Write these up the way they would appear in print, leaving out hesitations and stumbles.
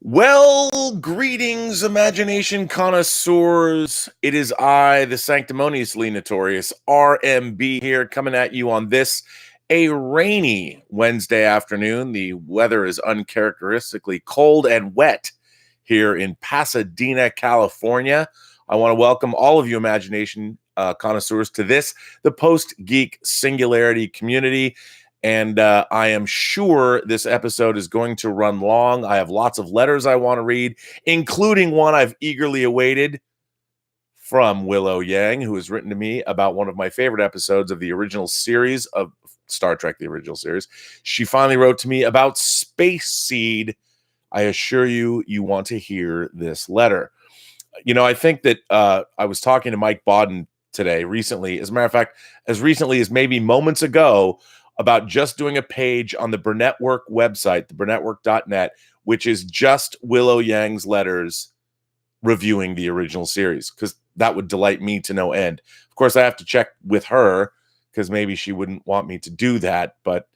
Well, greetings, imagination connoisseurs. It is I, the sanctimoniously notorious RMB, here coming at you on this, a rainy Wednesday afternoon. The weather is uncharacteristically cold and wet here in Pasadena, California. I want to welcome all of you imagination connoisseurs to this, the Post-Geek Singularity community. And I am sure this episode is going to run long. I have lots of letters I want to read, including one I've eagerly awaited from Willow Yang, who has written to me about one of my favorite episodes of the original series of Star Trek, the original series. She finally wrote to me about Space Seed. I assure you, you want to hear this letter. You know, I think that I was talking to Mike Bodden today recently. As a matter of fact, as recently as maybe moments ago, about just doing a page on the Burnettwork website, the Burnettwork.net, which is just Willow Yang's letters reviewing the original series, because that would delight me to no end. Of course, I have to check with her, because maybe she wouldn't want me to do that, but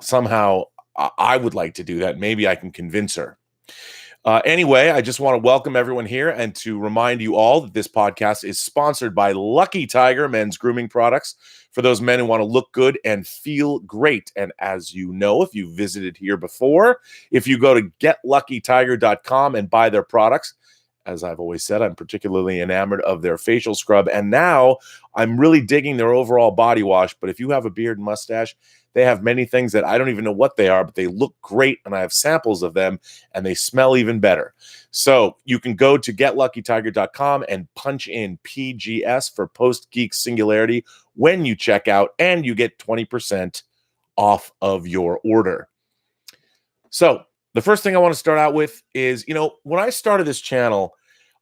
somehow I would like to do that. Maybe I can convince her. Anyway, I just want to welcome everyone here and to remind you all that this podcast is sponsored by Lucky Tiger men's grooming products for those men who want to look good and feel great. And as you know, if you visited here before, if you go to getluckytiger.com and buy their products, as I've always said, I'm particularly enamored of their facial scrub. And now I'm really digging their overall body wash. But if you have a beard and mustache, they have many things that I don't even know what they are, but they look great. And I have samples of them and they smell even better. So you can go to getluckytiger.com and punch in PGS for Post-Geek Singularity when you check out, and you get 20% off of your order. So the first thing I want to start out with is, you know, when I started this channel,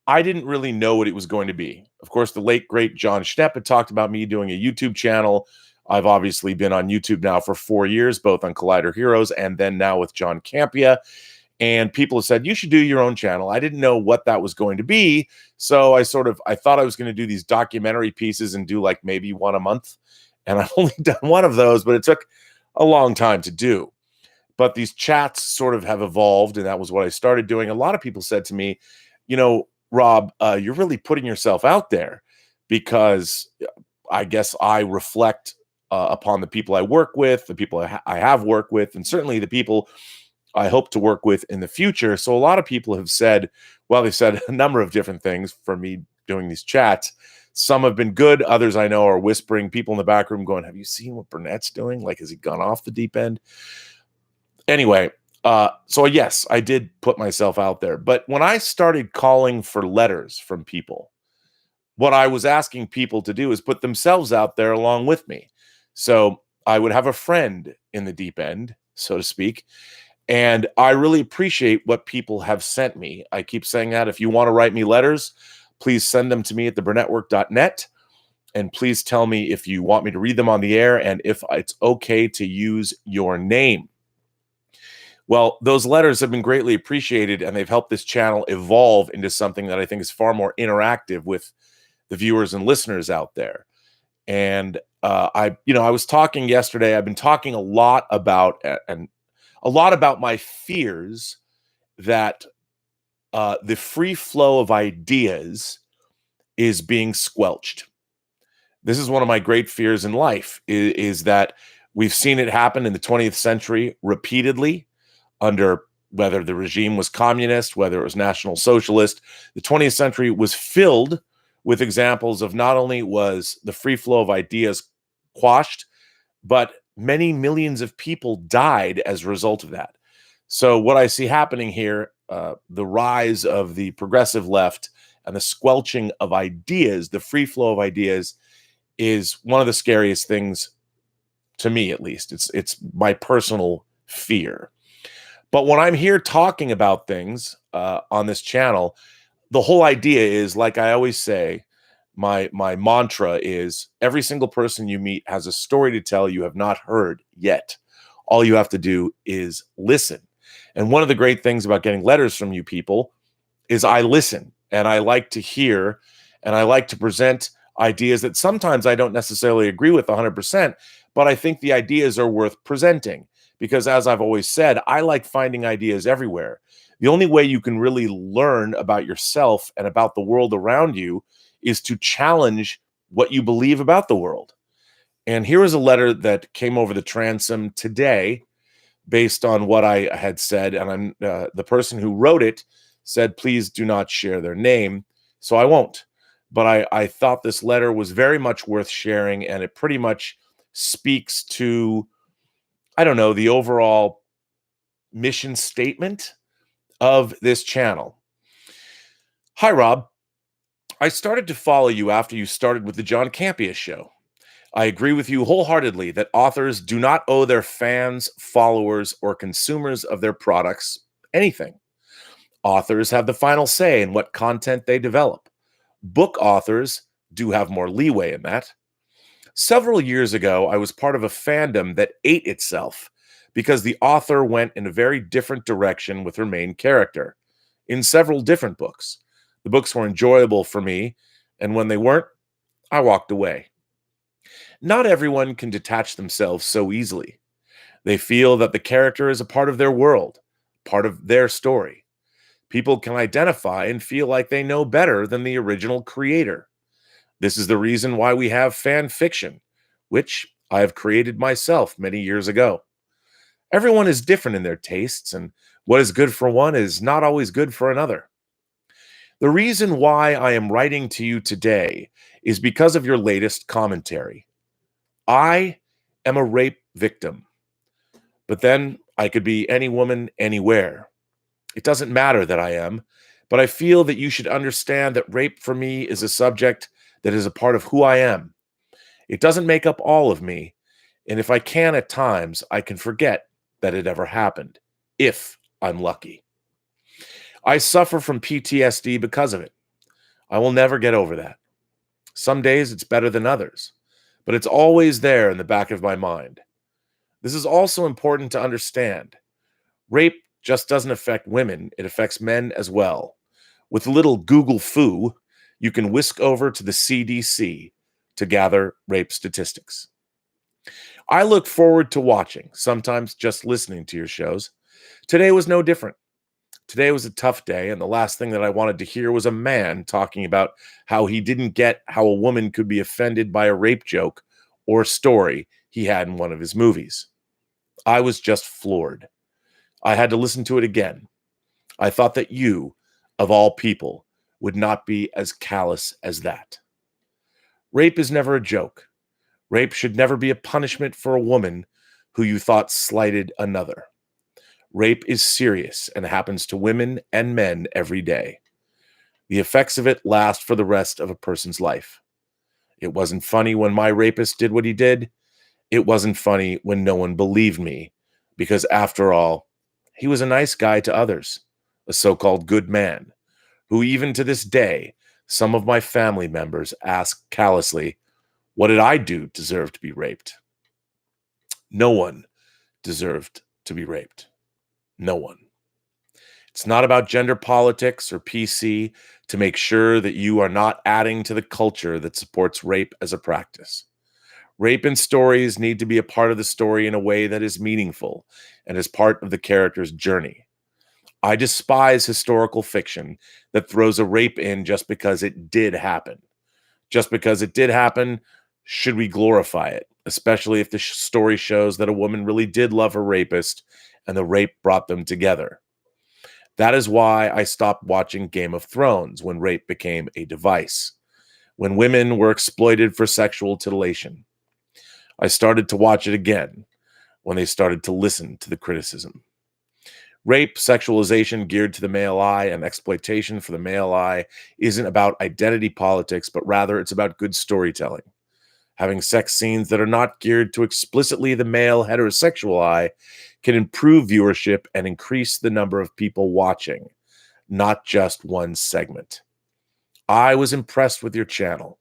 I didn't really know what it was going to be. Of course, the late, great John Schnepp had talked about me doing a YouTube channel. I've obviously been on YouTube now for 4 years, both on Collider Heroes and then now with John Campea. And people have said, you should do your own channel. I didn't know what that was going to be. So I thought I was going to do these documentary pieces and do like maybe one a month. And I've only done one of those, but it took a long time to do. But these chats sort of have evolved, and that was what I started doing. A lot of people said to me, you know, Rob, you're really putting yourself out there, because I guess I reflect upon the people I work with, the people I have worked with, and certainly the people I hope to work with in the future. So a lot of people have said, well, they said a number of different things for me doing these chats. Some have been good. Others I know are whispering, people in the back room going, have you seen what Burnett's doing? Like, has he gone off the deep end? Anyway, so yes, I did put myself out there. But when I started calling for letters from people, what I was asking people to do is put themselves out there along with me. So I would have a friend in the deep end, so to speak. And I really appreciate what people have sent me. I keep saying that if you want to write me letters, please send them to me at the Burnettwork.net. And please tell me if you want me to read them on the air and if it's okay to use your name. Well, those letters have been greatly appreciated, and they've helped this channel evolve into something that I think is far more interactive with the viewers and listeners out there. And I was talking yesterday. I've been talking a lot about my fears that the free flow of ideas is being squelched. This is one of my great fears in life, is that we've seen it happen in the 20th century repeatedly, under whether the regime was communist, whether it was National Socialist. The 20th century was filled with examples of not only was the free flow of ideas quashed, but many millions of people died as a result of that. So what I see happening here, the rise of the progressive left and the squelching of ideas, the free flow of ideas, is one of the scariest things to me, at least. It's my personal fear. But when I'm here talking about things on this channel, the whole idea is, like I always say, my mantra is, every single person you meet has a story to tell you have not heard yet. All you have to do is listen. And one of the great things about getting letters from you people is I listen, and I like to hear, and I like to present ideas that sometimes I don't necessarily agree with 100%, but I think the ideas are worth presenting, because, as I've always said, I like finding ideas everywhere. The only way you can really learn about yourself and about the world around you is to challenge what you believe about the world. And here is a letter that came over the transom today based on what I had said. And the person who wrote it said, please do not share their name. So I won't. But I thought this letter was very much worth sharing. And it pretty much speaks to, I don't know, the overall mission statement of this channel. Hi, Rob. I started to follow you after you started with the John Campea show. I agree with you wholeheartedly that authors do not owe their fans, followers, or consumers of their products anything. Authors have the final say in what content they develop. Book authors do have more leeway in that. Several years ago, I was part of a fandom that ate itself because the author went in a very different direction with her main character in several different books. The books were enjoyable for me, and when they weren't, I walked away. Not everyone can detach themselves so easily. They feel that the character is a part of their world, part of their story. People can identify and feel like they know better than the original creator. This is the reason why we have fan fiction, which I have created myself many years ago. Everyone is different in their tastes, and what is good for one is not always good for another. The reason why I am writing to you today is because of your latest commentary. I am a rape victim, but then I could be any woman, anywhere. It doesn't matter that I am, but I feel that you should understand that rape for me is a subject that is a part of who I am. It doesn't make up all of me, and if I can at times, I can forget that it ever happened, if I'm lucky. I suffer from PTSD because of it. I will never get over that. Some days it's better than others, but it's always there in the back of my mind. This is also important to understand. Rape just doesn't affect women, it affects men as well. With a little Google foo, you can whisk over to the CDC to gather rape statistics. I look forward to watching, sometimes just listening to your shows. Today was no different. Today was a tough day, and the last thing that I wanted to hear was a man talking about how he didn't get how a woman could be offended by a rape joke or story he had in one of his movies. I was just floored. I had to listen to it again. I thought that you, of all people, would not be as callous as that. Rape is never a joke. Rape should never be a punishment for a woman who you thought slighted another. Rape is serious and happens to women and men every day. The effects of it last for the rest of a person's life. It wasn't funny when my rapist did what he did. It wasn't funny when no one believed me, because after all, he was a nice guy to others, a so-called good man, who even to this day, some of my family members ask callously, what did I do to deserve to be raped? No one deserved to be raped. No one. It's not about gender politics or PC to make sure that you are not adding to the culture that supports rape as a practice. Rape in stories need to be a part of the story in a way that is meaningful and is part of the character's journey. I despise historical fiction that throws a rape in just because it did happen. Just because it did happen, should we glorify it, especially if the story shows that a woman really did love her rapist and the rape brought them together. That is why I stopped watching Game of Thrones when rape became a device, when women were exploited for sexual titillation. I started to watch it again when they started to listen to the criticism. Rape, sexualization geared to the male eye, and exploitation for the male eye isn't about identity politics, but rather it's about good storytelling. Having sex scenes that are not geared to explicitly the male heterosexual eye can improve viewership and increase the number of people watching, not just one segment. I was impressed with your channel.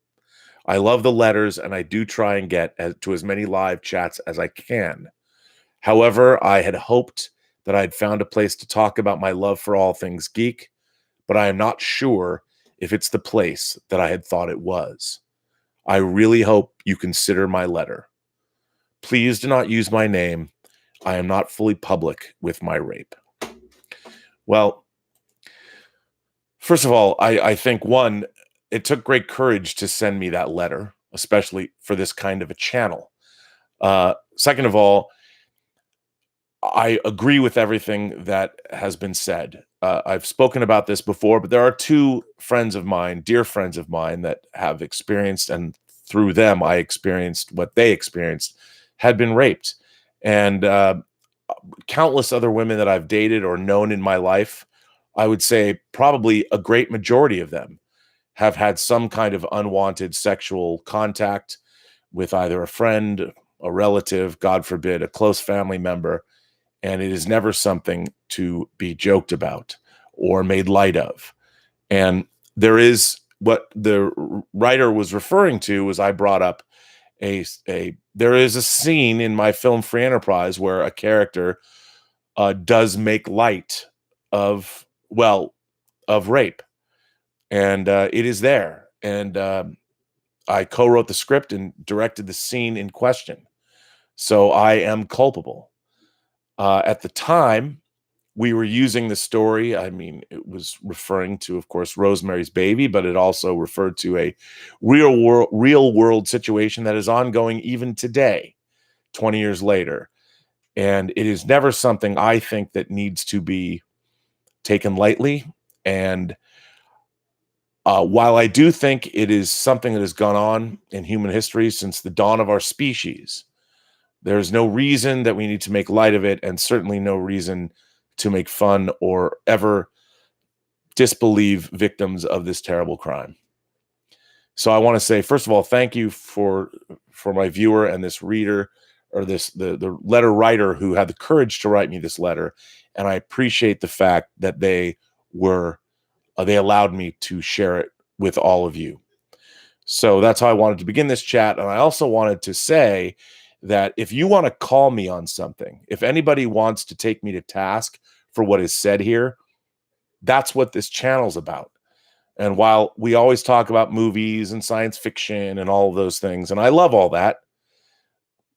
I love the letters, and I do try and get to as many live chats as I can. However, I had hoped that I had found a place to talk about my love for all things geek, but I am not sure if it's the place that I had thought it was. I really hope you consider my letter. Please do not use my name. I am not fully public with my rape. Well, first of all, I think, one, it took great courage to send me that letter, especially for this kind of a channel. Second of all, I agree with everything that has been said. I've spoken about this before, but there are two friends of mine, dear friends of mine, that have experienced, and through them, I experienced what they experienced, had been raped. And countless other women that I've dated or known in my life, I would say probably a great majority of them have had some kind of unwanted sexual contact with either a friend, a relative, God forbid, a close family member. And it is never something to be joked about or made light of. And there is, what the writer was referring to, was I brought up there is a scene in my film Free Enterprise where a character does make light of, well, of rape. And it is there. And I co-wrote the script and directed the scene in question. So I am culpable. At the time, we were using the story. I mean, it was referring to, of course, Rosemary's Baby, but it also referred to a real world situation that is ongoing even today, 20 years later. And it is never something I think that needs to be taken lightly. And while I do think it is something that has gone on in human history since the dawn of our species, there is no reason that we need to make light of it, and certainly no reason to make fun or ever disbelieve victims of this terrible crime. So I want to say, first of all, thank you for my viewer and this reader, or the letter writer who had the courage to write me this letter. And I appreciate the fact that they allowed me to share it with all of you. So that's how I wanted to begin this chat. And I also wanted to say that if you want to call me on something, if anybody wants to take me to task for what is said here, that's what this channel's about. And while we always talk about movies and science fiction and all of those things, and I love all that,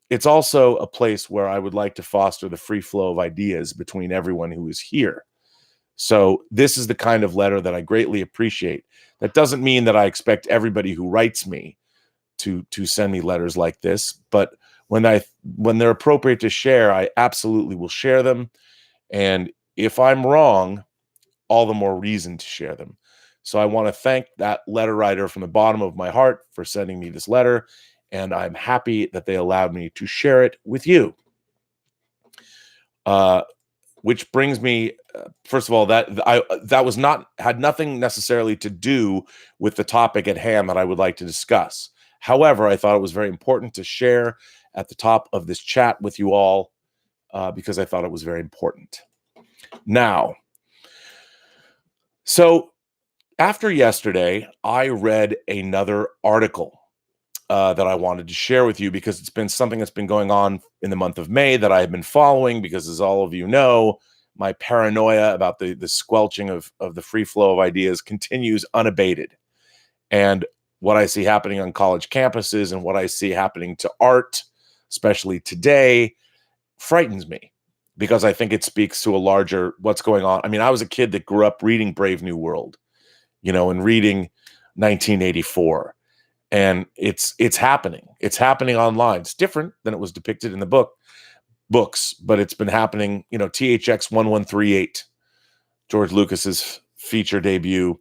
it's also a place where I would like to foster the free flow of ideas between everyone who is here. So this is the kind of letter that I greatly appreciate. That doesn't mean that I expect everybody who writes me to send me letters like this, but when they're appropriate to share, I absolutely will share them. And if I'm wrong, all the more reason to share them. So I want to thank that letter writer from the bottom of my heart for sending me this letter, and I'm happy that they allowed me to share it with you. Which brings me, first of all, that had nothing necessarily to do with the topic at hand that I would like to discuss. However, I thought it was very important to share at the top of this chat with you all, because I thought it was very important. Now, so after yesterday, I read another article that I wanted to share with you, because it's been something that's been going on in the month of May that I have been following, because, as all of you know, my paranoia about the squelching of the free flow of ideas continues unabated. And what I see happening on college campuses and what I see happening to art, especially today, frightens me, because I think it speaks to a larger what's going on. I mean, I was a kid that grew up reading Brave New World, and reading 1984. And it's happening. It's happening online. It's different than it was depicted in the books, but it's been happening. THX 1138, George Lucas's feature debut.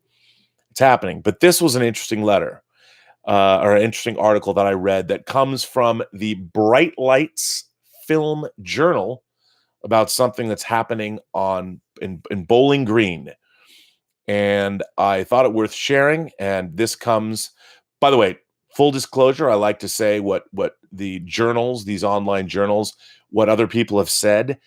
It's happening. But this was an interesting letter, or an interesting article that I read that comes from the Bright Lights Film Journal about something that's happening in Bowling Green. And I thought it worth sharing. And this comes, by the way, full disclosure, I like to say what the journals, these online journals, what other people have said.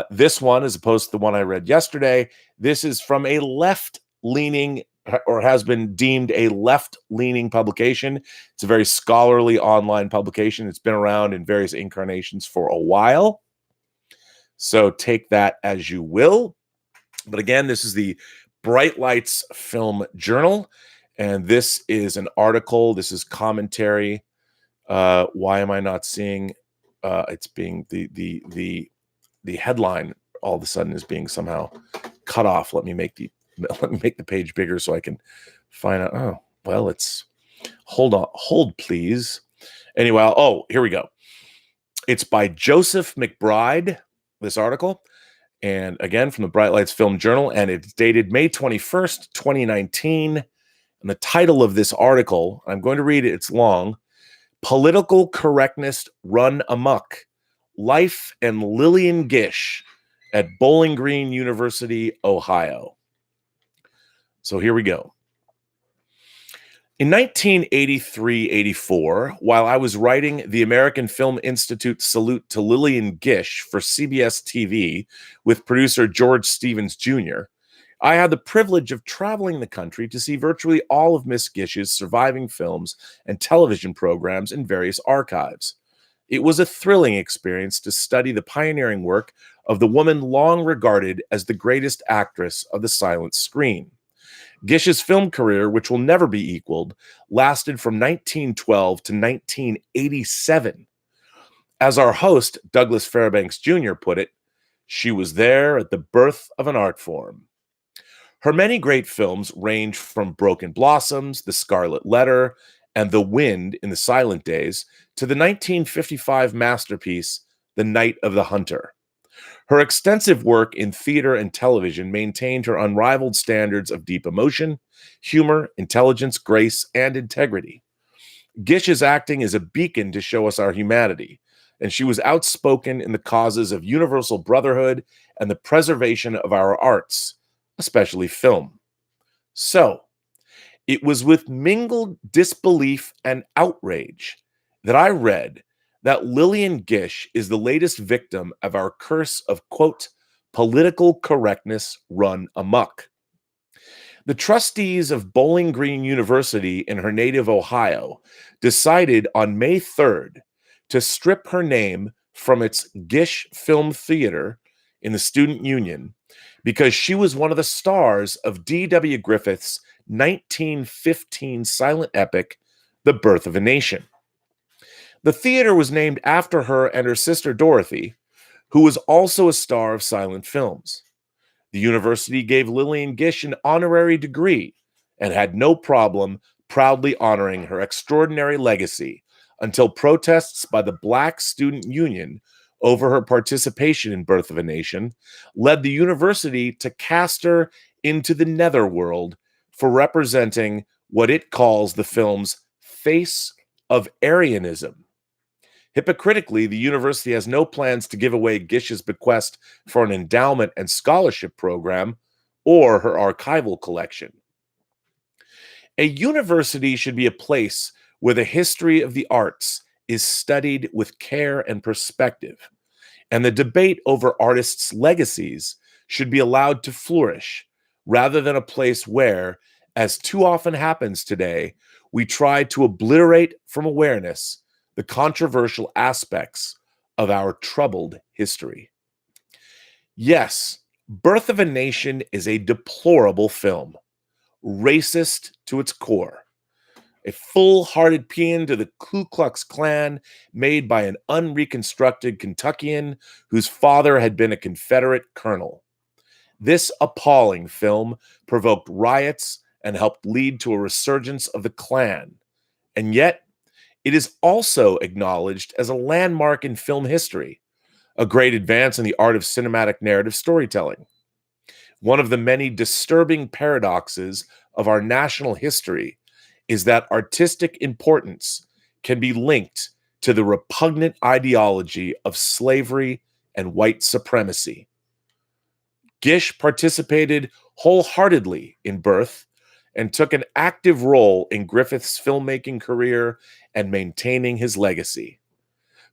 This one, as opposed to the one I read yesterday, this is from a left-leaning, or has been deemed a left-leaning publication. It's a very scholarly online publication. It's been around in various incarnations for a while. So take that as you will. But again, this is the Bright Lights Film Journal. And this is an article. This is commentary. Why am I not seeing? It's being the the headline all of a sudden is being somehow cut off. Let me make the page bigger so I can find out. Oh, well, it's hold please. Anyway, here we go. It's by Joseph McBride, this article, and again from the Bright Lights Film Journal, and it's dated May 21st, 2019. And the title of this article, I'm going to read it, it's long: Political Correctness Run Amok, Life and Lillian Gish at Bowling Green University, Ohio. So here we go. In 1983-84, while I was writing the American Film Institute Salute to Lillian Gish for CBS TV with producer George Stevens Jr., I had the privilege of traveling the country to see virtually all of Miss Gish's surviving films and television programs in various archives. It was a thrilling experience to study the pioneering work of the woman long regarded as the greatest actress of the silent screen. Gish's film career, which will never be equaled, lasted from 1912 to 1987. As our host, Douglas Fairbanks Jr., put it, she was there at the birth of an art form. Her many great films range from Broken Blossoms, The Scarlet Letter, and The Wind in the Silent Days to the 1955 masterpiece, The Night of the Hunter. Her extensive work in theater and television maintained her unrivaled standards of deep emotion, humor, intelligence, grace, and integrity. Gish's acting is a beacon to show us our humanity, and she was outspoken in the causes of universal brotherhood and the preservation of our arts, especially film. So, it was with mingled disbelief and outrage that I read that Lillian Gish is the latest victim of our curse of, quote, political correctness run amok. The trustees of Bowling Green University in her native Ohio decided on May 3rd to strip her name from its Gish Film Theater in the Student Union because she was one of the stars of D.W. Griffith's 1915 silent epic, The Birth of a Nation. The theater was named after her and her sister Dorothy, who was also a star of silent films. The university gave Lillian Gish an honorary degree and had no problem proudly honoring her extraordinary legacy until protests by the Black Student Union over her participation in Birth of a Nation led the university to cast her into the netherworld for representing what it calls the film's face of Aryanism. Hypocritically, the university has no plans to give away Gish's bequest for an endowment and scholarship program or her archival collection. A university should be a place where the history of the arts is studied with care and perspective, and the debate over artists' legacies should be allowed to flourish, rather than a place where, as too often happens today, we try to obliterate from awareness the controversial aspects of our troubled history. Yes, Birth of a Nation is a deplorable film, racist to its core, a full-hearted paean to the Ku Klux Klan made by an unreconstructed Kentuckian whose father had been a Confederate colonel. This appalling film provoked riots and helped lead to a resurgence of the Klan, and yet it is also acknowledged as a landmark in film history, a great advance in the art of cinematic narrative storytelling. One of the many disturbing paradoxes of our national history is that artistic importance can be linked to the repugnant ideology of slavery and white supremacy. Gish participated wholeheartedly in Birth and took an active role in Griffith's filmmaking career and maintaining his legacy.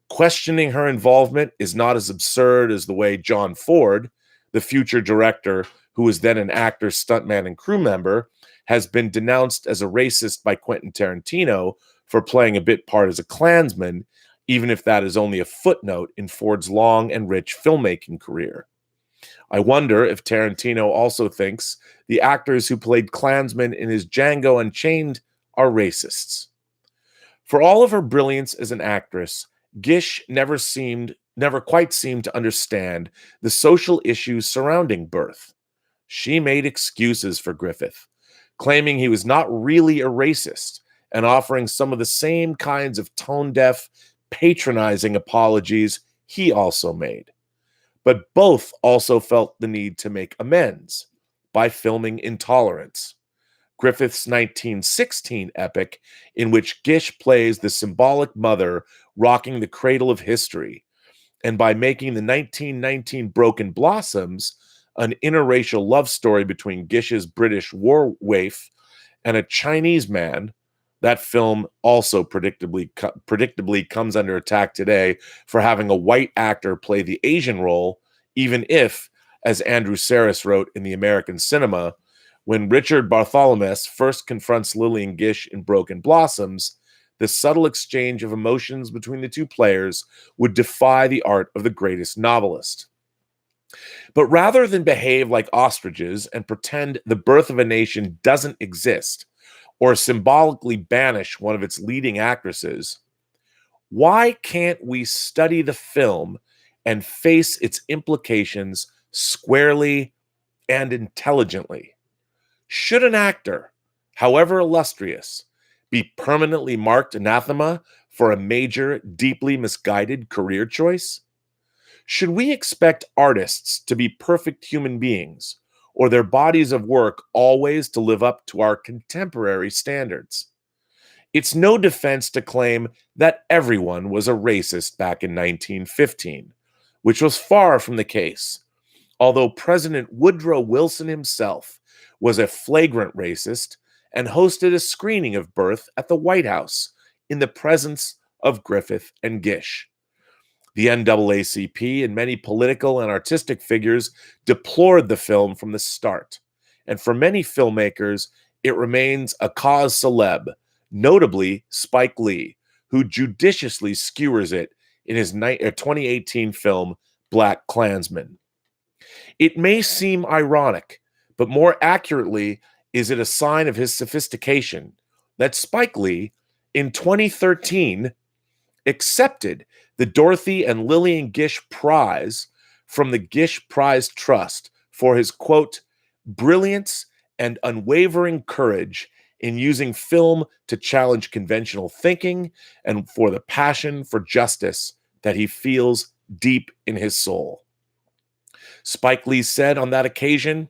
Questioning her involvement is not as absurd as the way John Ford, the future director who was then an actor, stuntman, and crew member, has been denounced as a racist by Quentin Tarantino for playing a bit part as a Klansman, even if that is only a footnote in Ford's long and rich filmmaking career. I wonder if Tarantino also thinks the actors who played Klansmen in his Django Unchained are racists. For all of her brilliance as an actress, Gish never seemed never quite seemed to understand the social issues surrounding birth. She made excuses for Griffith, claiming he was not really a racist and offering some of the same kinds of tone-deaf, patronizing apologies he also made. But both also felt the need to make amends by filming Intolerance, Griffith's 1916 epic in which Gish plays the symbolic mother rocking the cradle of history, and by making the 1919 Broken Blossoms an interracial love story between Gish's British war waif and a Chinese man. That film also predictably comes under attack today for having a white actor play the Asian role, even if, as Andrew Sarris wrote in The American Cinema, when Richard Bartholomew first confronts Lillian Gish in Broken Blossoms, the subtle exchange of emotions between the two players would defy the art of the greatest novelist. But rather than behave like ostriches and pretend the birth of a nation doesn't exist, or symbolically banish one of its leading actresses, why can't we study the film and face its implications squarely and intelligently? Should an actor, however illustrious, be permanently marked anathema for a major, deeply misguided career choice? Should we expect artists to be perfect human beings, or their bodies of work always to live up to our contemporary standards? It's no defense to claim that everyone was a racist back in 1915, which was far from the case, although President Woodrow Wilson himself was a flagrant racist and hosted a screening of Birth at the White House in the presence of Griffith and Gish. The NAACP and many political and artistic figures deplored the film from the start, and for many filmmakers, it remains a cause célèbre, notably Spike Lee, who judiciously skewers it in his 2018 film Black Klansman. It may seem ironic, but more accurately, is it a sign of his sophistication that Spike Lee, in 2013, accepted the Dorothy and Lillian Gish Prize from the Gish Prize Trust for his, quote, brilliance and unwavering courage in using film to challenge conventional thinking and for the passion for justice that he feels deep in his soul. Spike Lee said on that occasion,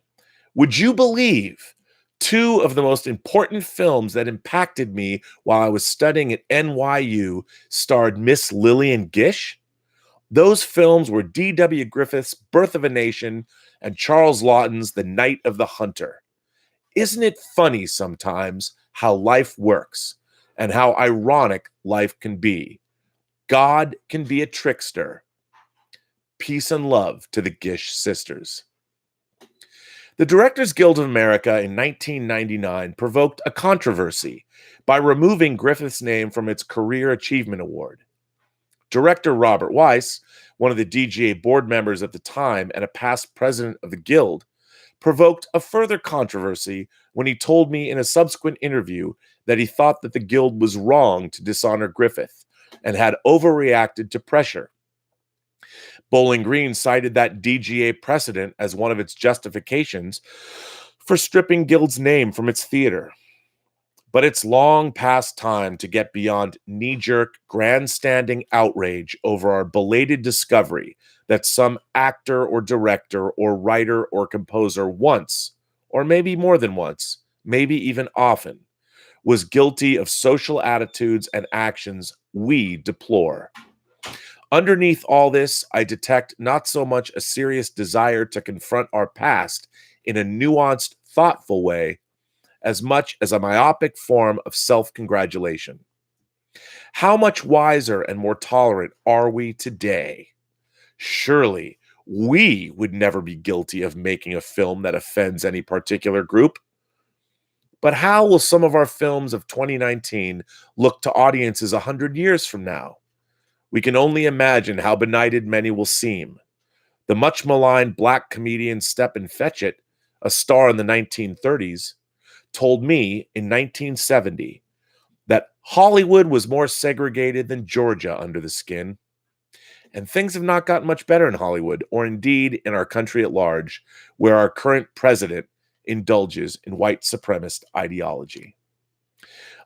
"Would you believe two of the most important films that impacted me while I was studying at NYU starred Miss Lillian Gish? Those films were D.W. Griffith's Birth of a Nation and Charles Laughton's The Night of the Hunter. Isn't it funny sometimes how life works and how ironic life can be? God can be a trickster." Peace and love to the Gish sisters. The Directors Guild of America in 1999 provoked a controversy by removing Griffith's name from its Career Achievement Award. Director Robert Weiss, one of the DGA board members at the time and a past president of the Guild, provoked a further controversy when he told me in a subsequent interview that he thought that the Guild was wrong to dishonor Griffith and had overreacted to pressure. Bowling Green cited that DGA precedent as one of its justifications for stripping Guild's name from its theater. But it's long past time to get beyond knee-jerk, grandstanding outrage over our belated discovery that some actor or director or writer or composer once, or maybe more than once, maybe even often, was guilty of social attitudes and actions we deplore. Underneath all this, I detect not so much a serious desire to confront our past in a nuanced, thoughtful way, as much as a myopic form of self-congratulation. How much wiser and more tolerant are we today? Surely, we would never be guilty of making a film that offends any particular group. But how will some of our films of 2019 look to audiences 100 years from now? We can only imagine how benighted many will seem. The much maligned black comedian Stepin Fetchit, a star in the 1930s, told me in 1970 that Hollywood was more segregated than Georgia under the skin. And things have not gotten much better in Hollywood, or indeed in our country at large, where our current president indulges in white supremacist ideology.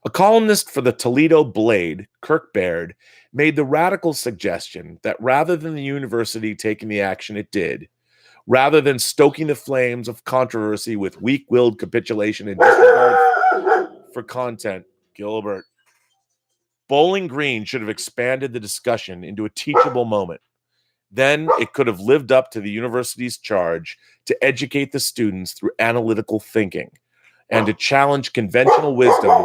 A columnist for the Toledo Blade, Kirk Baird, made the radical suggestion that rather than the university taking the action it did, rather than stoking the flames of controversy with weak-willed capitulation and disregard for content, Gilbert, Bowling Green should have expanded the discussion into a teachable moment. Then it could have lived up to the university's charge to educate the students through analytical thinking and to challenge conventional wisdom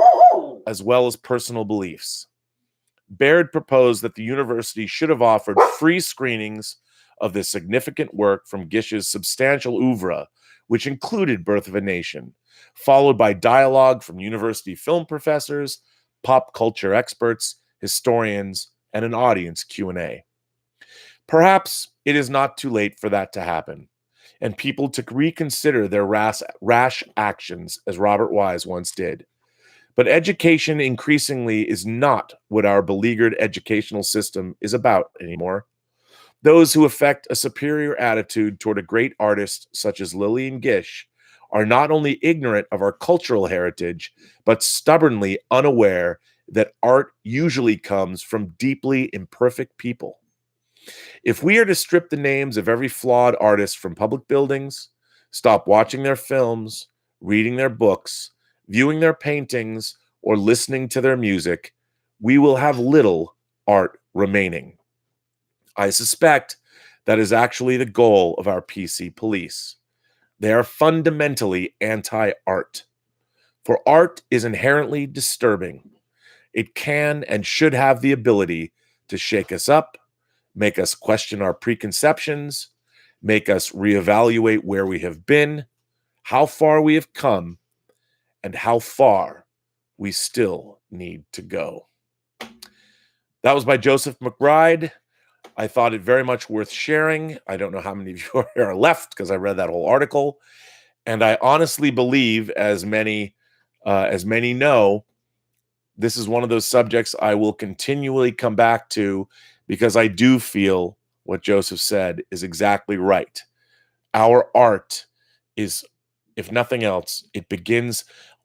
as well as personal beliefs. Baird proposed that the university should have offered free screenings of the significant work from Gish's substantial oeuvre, which included Birth of a Nation, followed by dialogue from university film professors, pop culture experts, historians, and an audience Q&A. Perhaps it is not too late for that to happen, and people to reconsider their rash actions, as Robert Wise once did. But education increasingly is not what our beleaguered educational system is about anymore. Those who affect a superior attitude toward a great artist such as Lillian Gish are not only ignorant of our cultural heritage, but stubbornly unaware that art usually comes from deeply imperfect people. If we are to strip the names of every flawed artist from public buildings, stop watching their films, reading their books, viewing their paintings, or listening to their music, we will have little art remaining. I suspect that is actually the goal of our PC police. They are fundamentally anti-art. For art is inherently disturbing. It can and should have the ability to shake us up, make us question our preconceptions, make us reevaluate where we have been, how far we have come, and how far we still need to go. That was by Joseph McBride. I thought it very much worth sharing. I don't know how many of you are left because I read that whole article. And I honestly believe, as many know, this is one of those subjects I will continually come back to because I do feel what Joseph said is exactly right. Our art is, if nothing else,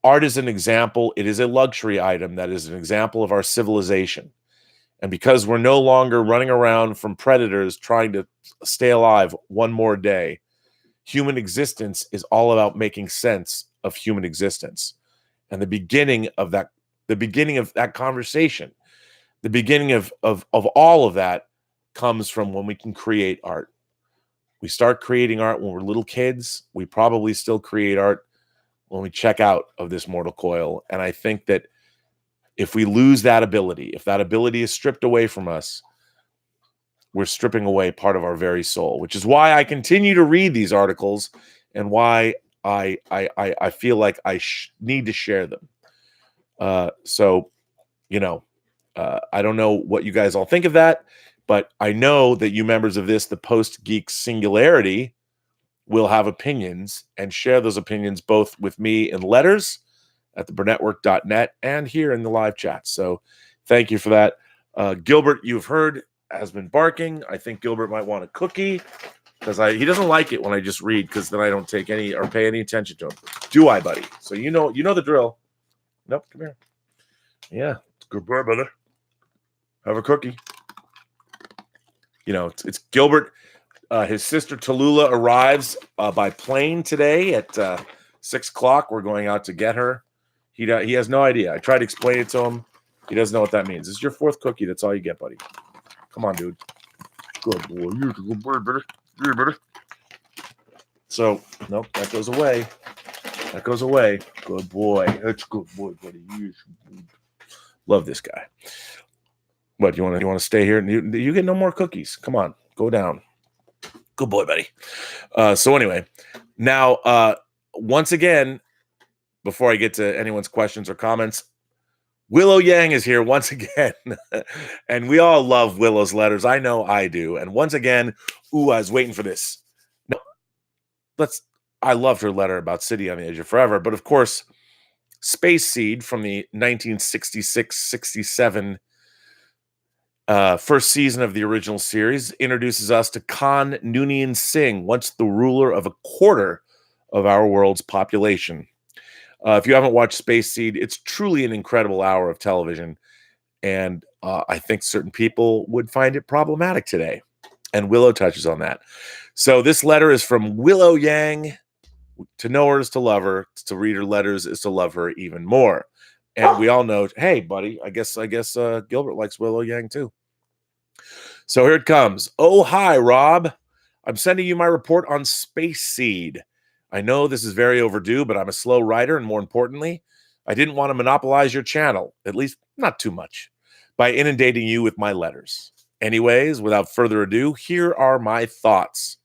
art is an example. It is a luxury item that is an example of our civilization. And because we're no longer running around from predators trying to stay alive one more day, human existence is all about making sense of human existence. And the beginning of that conversation, the beginning of all of that comes from when we can create art. We start creating art when we're little kids. We probably still create art when we check out of this mortal coil. And I think that if we lose that ability, if that ability is stripped away from us, we're stripping away part of our very soul, which is why I continue to read these articles and why I feel like I need to share them. So, I don't know what you guys all think of that, but I know that you members of the Post-Geek Singularity, will have opinions and share those opinions both with me in letters at the Burnettwork.net and here in the live chat. So thank you for that. Gilbert, you've heard, has been barking. I think Gilbert might want a cookie because he doesn't like it when I just read because then I don't take any or pay any attention to him. Do I, buddy? So you know the drill. Nope, come here. Yeah, good boy, brother. Have a cookie. It's Gilbert. His sister Tallulah arrives by plane today at 6 o'clock. We're going out to get her. He has no idea. I tried to explain it to him. He doesn't know what that means. This is your fourth cookie. That's all you get, buddy. Come on, dude. Good boy. You're a good boy, brother. You're brother. So, nope, that goes away. That goes away. Good boy. That's a good boy, buddy. Love this guy. What, you want to stay here? You get no more cookies. Come on. Go down. Good boy, buddy. So anyway, now, once again, before I get to anyone's questions or comments, Willow Yang is here once again. And we all love Willow's letters. I know I do. And once again, I was waiting for this. Now, I loved her letter about City on the Edge of Forever. But of course, Space Seed from the 1966-67 First season of the original series introduces us to Khan Noonien Singh, once the ruler of a quarter of our world's population. If you haven't watched Space Seed, it's truly an incredible hour of television, and I think certain people would find it problematic today, and Willow touches on that. So this letter is from Willow Yang. To know her is to love her. To read her letters is to love her even more. And we all know, hey, buddy, I guess Gilbert likes Willow Yang too. So here it comes. Oh, hi, Rob. I'm sending you my report on Space Seed. I know this is very overdue, but I'm a slow writer, and more importantly, I didn't want to monopolize your channel, at least not too much, by inundating you with my letters. Anyways, without further ado, here are my thoughts.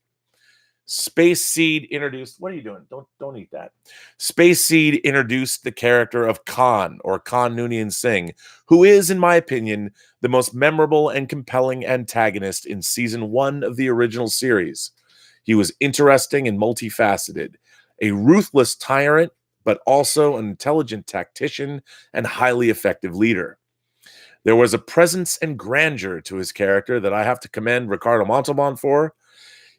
Space Seed introduced, what are you doing? Don't eat that. Space Seed introduced the character of Khan, or Khan Noonien Singh, who is, in my opinion, the most memorable and compelling antagonist in season 1 of the original series. He was interesting and multifaceted, a ruthless tyrant, but also an intelligent tactician and highly effective leader. There was a presence and grandeur to his character that I have to commend Ricardo Montalban for.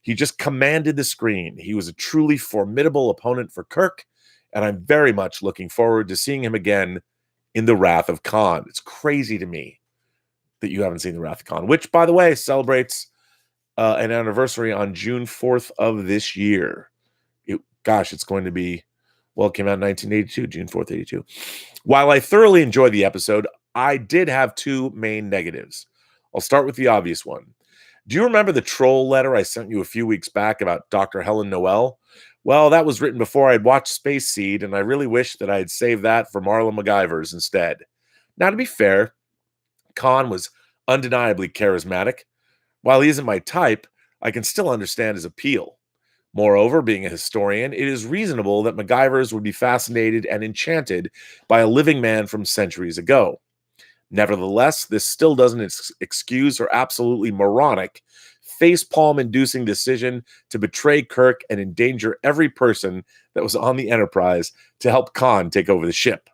He just commanded the screen. He was a truly formidable opponent for Kirk, and I'm very much looking forward to seeing him again in The Wrath of Khan. It's crazy to me that you haven't seen The Wrath of Khan, which, by the way, celebrates an anniversary on June 4th of this year. It's going to be, well, it came out in 1982, June 4th, 82. While I thoroughly enjoyed the episode, I did have two main negatives. I'll start with the obvious one. Do you remember the troll letter I sent you a few weeks back about Dr. Helen Noel? Well, that was written before I'd watched Space Seed, and I really wish that I had saved that for Marla MacGyver's instead. Now, to be fair, Khan was undeniably charismatic. While he isn't my type, I can still understand his appeal. Moreover, being a historian, it is reasonable that MacGyvers would be fascinated and enchanted by a living man from centuries ago. Nevertheless, this still doesn't excuse her absolutely moronic, facepalm-inducing decision to betray Kirk and endanger every person that was on the Enterprise to help Khan take over the ship.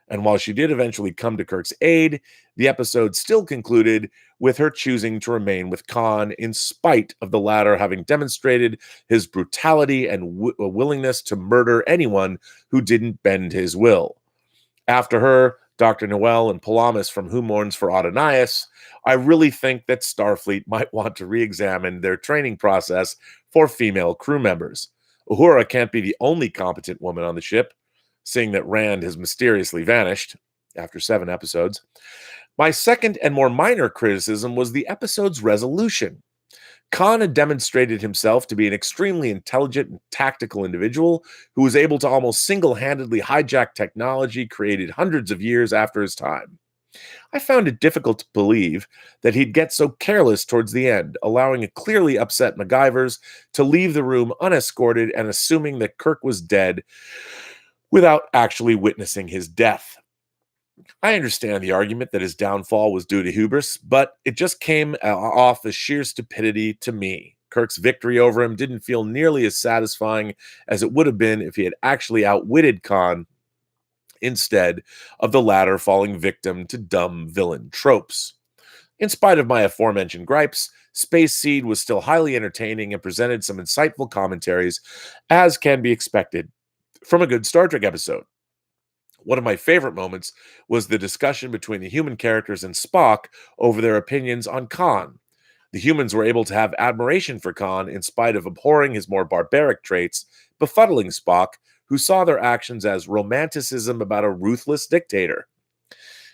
And while she did eventually come to Kirk's aid, the episode still concluded with her choosing to remain with Khan in spite of the latter having demonstrated his brutality and willingness to murder anyone who didn't bend his will. After her, Dr. Noel and Palamas from Who Mourns for Adonias, I really think that Starfleet might want to re-examine their training process for female crew members. Uhura can't be the only competent woman on the ship, seeing that Rand has mysteriously vanished after 7 episodes. My second and more minor criticism was the episode's resolution. Khan had demonstrated himself to be an extremely intelligent and tactical individual who was able to almost single-handedly hijack technology created hundreds of years after his time. I found it difficult to believe that he'd get so careless towards the end, allowing a clearly upset MacGyvers to leave the room unescorted and assuming that Kirk was dead without actually witnessing his death. I understand the argument that his downfall was due to hubris, but it just came off as sheer stupidity to me. Kirk's victory over him didn't feel nearly as satisfying as it would have been if he had actually outwitted Khan instead of the latter falling victim to dumb villain tropes. In spite of my aforementioned gripes, Space Seed was still highly entertaining and presented some insightful commentaries, as can be expected from a good Star Trek episode. One of my favorite moments was the discussion between the human characters and Spock over their opinions on Khan. The humans were able to have admiration for Khan in spite of abhorring his more barbaric traits, befuddling Spock, who saw their actions as romanticism about a ruthless dictator.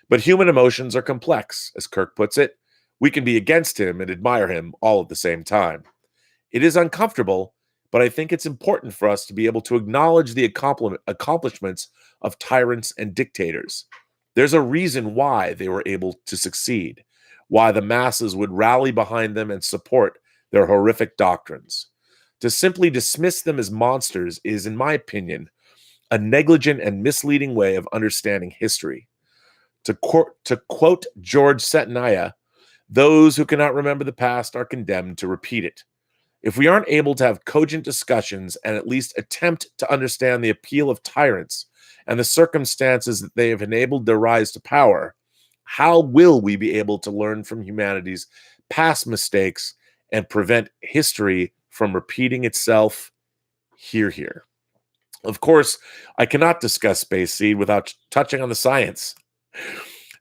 But human emotions are complex, as Kirk puts it. We can be against him and admire him all at the same time. It is uncomfortable, but I think it's important for us to be able to acknowledge the accomplishments of tyrants and dictators. There's a reason why they were able to succeed, why the masses would rally behind them and support their horrific doctrines. To simply dismiss them as monsters is, in my opinion, a negligent and misleading way of understanding history. To quote George Setnaya, those who cannot remember the past are condemned to repeat it. If we aren't able to have cogent discussions and at least attempt to understand the appeal of tyrants and the circumstances that they have enabled their rise to power, How will we be able to learn from humanity's past mistakes and prevent history from repeating itself? Hear, hear. Of course, I cannot discuss Space Seed without touching on the science.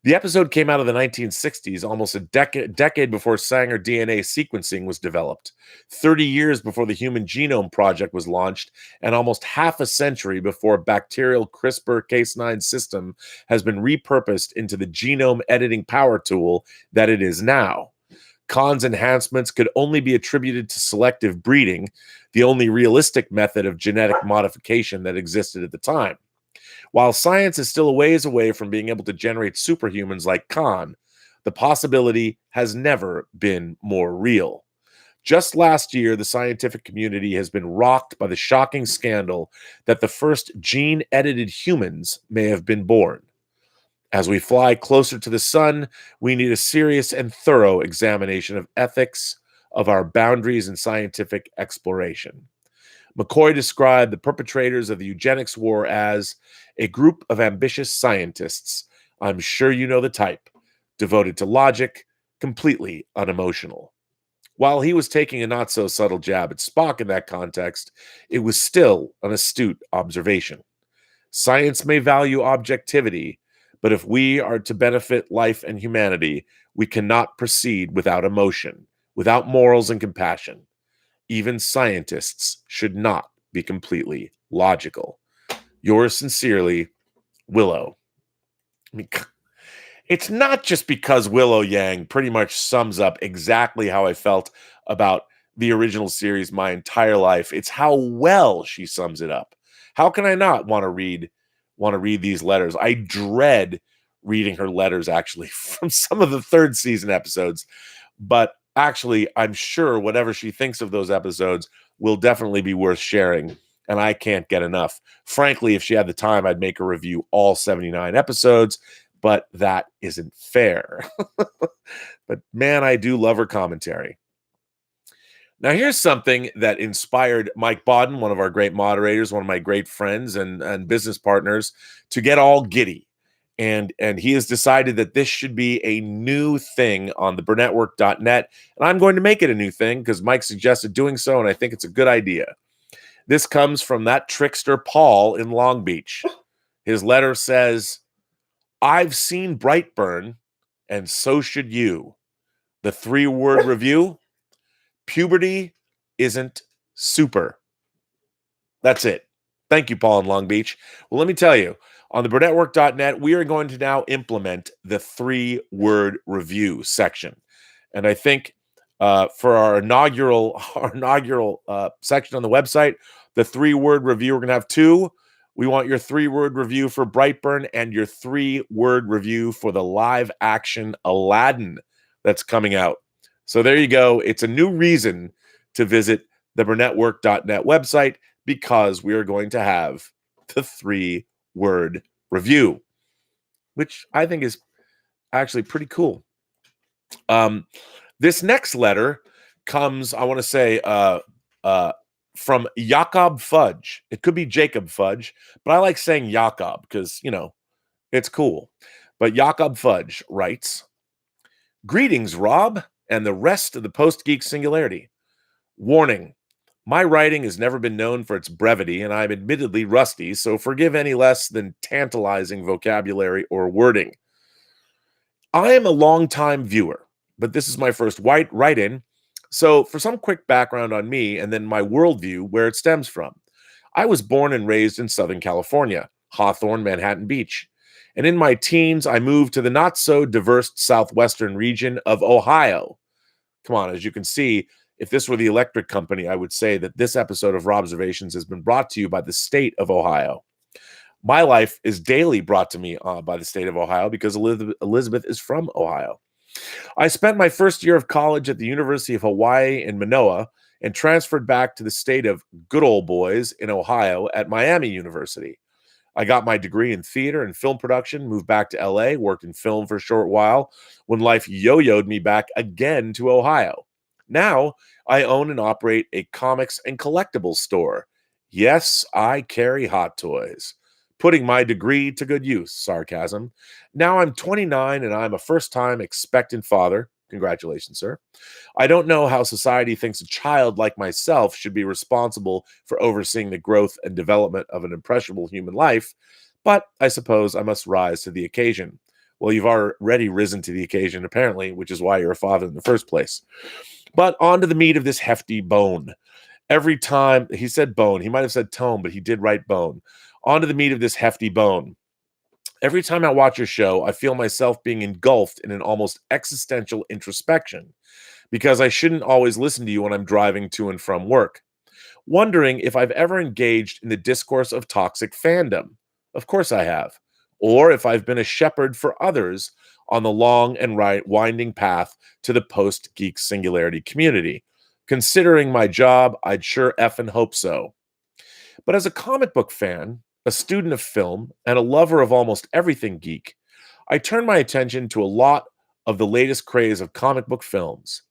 The episode came out of the 1960s, almost a decade before Sanger DNA sequencing was developed, 30 years before the Human Genome Project was launched, and almost half a century before bacterial CRISPR-Cas9 system has been repurposed into the genome editing power tool that it is now. Kahn's enhancements could only be attributed to selective breeding, the only realistic method of genetic modification that existed at the time. While science is still a ways away from being able to generate superhumans like Kahn, the possibility has never been more real. Just last year, the scientific community has been rocked by the shocking scandal that the first gene-edited humans may have been born. As we fly closer to the sun, we need a serious and thorough examination of ethics, of our boundaries in scientific exploration. McCoy described the perpetrators of the eugenics war as a group of ambitious scientists. I'm sure you know the type, devoted to logic, completely unemotional. While he was taking a not-so-subtle jab at Spock in that context, it was still an astute observation. Science may value objectivity, but if we are to benefit life and humanity, we cannot proceed without emotion, without morals and compassion. Even scientists should not be completely logical. Yours sincerely, Willow. I mean, it's not just because Willow Yang pretty much sums up exactly how I felt about the original series my entire life. It's how well she sums it up. How can I not want to read these letters? I dread reading her letters, actually, from some of the third season episodes. But actually, I'm sure whatever she thinks of those episodes will definitely be worth sharing, and I can't get enough. Frankly, if she had the time, I'd make her review all 79 episodes, but that isn't fair. But man, I do love her commentary. Now, here's something that inspired Mike Bodden, one of our great moderators, one of my great friends and business partners, to get all giddy. And he has decided that this should be a new thing on the Burnettwork.net. And I'm going to make it a new thing because Mike suggested doing so, and I think it's a good idea. This comes from that trickster Paul in Long Beach. His letter says, I've seen Brightburn, and so should you. The 3-word review: puberty isn't super. That's it. Thank you, Paul in Long Beach. Well, let me tell you, on the Burnettwork.net, we are going to now implement the 3-word review section. And I think for our inaugural section on the website, the 3-word review, we're going to have 2. We want your 3-word review for Brightburn and your 3-word review for the live action Aladdin that's coming out. So there you go. It's a new reason to visit the Burnettwork.net website because we are going to have the 3-word review, which I think is actually pretty cool. This next letter comes, I want to say, from Jakob Fudge. It could be Jacob Fudge, but I like saying Jakob because, it's cool. But Jakob Fudge writes, Greetings, Rob, and the rest of the Post-Geek Singularity. Warning, my writing has never been known for its brevity, and I'm admittedly rusty, so forgive any less than tantalizing vocabulary or wording. I am a long-time viewer, but this is my first write-in, so for some quick background on me and then my worldview, where it stems from. I was born and raised in Southern California, Hawthorne, Manhattan Beach. And in my teens, I moved to the not-so-diverse southwestern region of Ohio. Come on, as you can see, if this were the electric company, I would say that this episode of Robservations has been brought to you by the state of Ohio. My life is daily brought to me by the state of Ohio because Elizabeth is from Ohio. I spent my first year of college at the University of Hawaii in Manoa and transferred back to the state of good old boys in Ohio at Miami University. I got my degree in theater and film production, moved back to LA, worked in film for a short while, when life yo-yoed me back again to Ohio. Now, I own and operate a comics and collectibles store. Yes, I carry hot toys. putting my degree to good use. Sarcasm. Now I'm 29 and I'm a first-time expectant father. Congratulations, sir. I don't know how society thinks a child like myself should be responsible for overseeing the growth and development of an impressionable human life, but I suppose I must rise to the occasion. Well, you've already risen to the occasion, apparently, which is why you're a father in the first place. But on to the meat of this hefty bone. Every time he said bone, he might have said tone, but he did write bone. On to the meat of this hefty bone. Every time I watch your show, I feel myself being engulfed in an almost existential introspection because I shouldn't always listen to you when I'm driving to and from work. Wondering if I've ever engaged in the discourse of toxic fandom. Of course I have. Or if I've been a shepherd for others on the long and winding path to the post-Geek Singularity community. Considering my job, I'd sure effing hope so. But as a comic book fan, a student of film, and a lover of almost everything geek, I turn my attention to a lot of the latest craze of comic book films.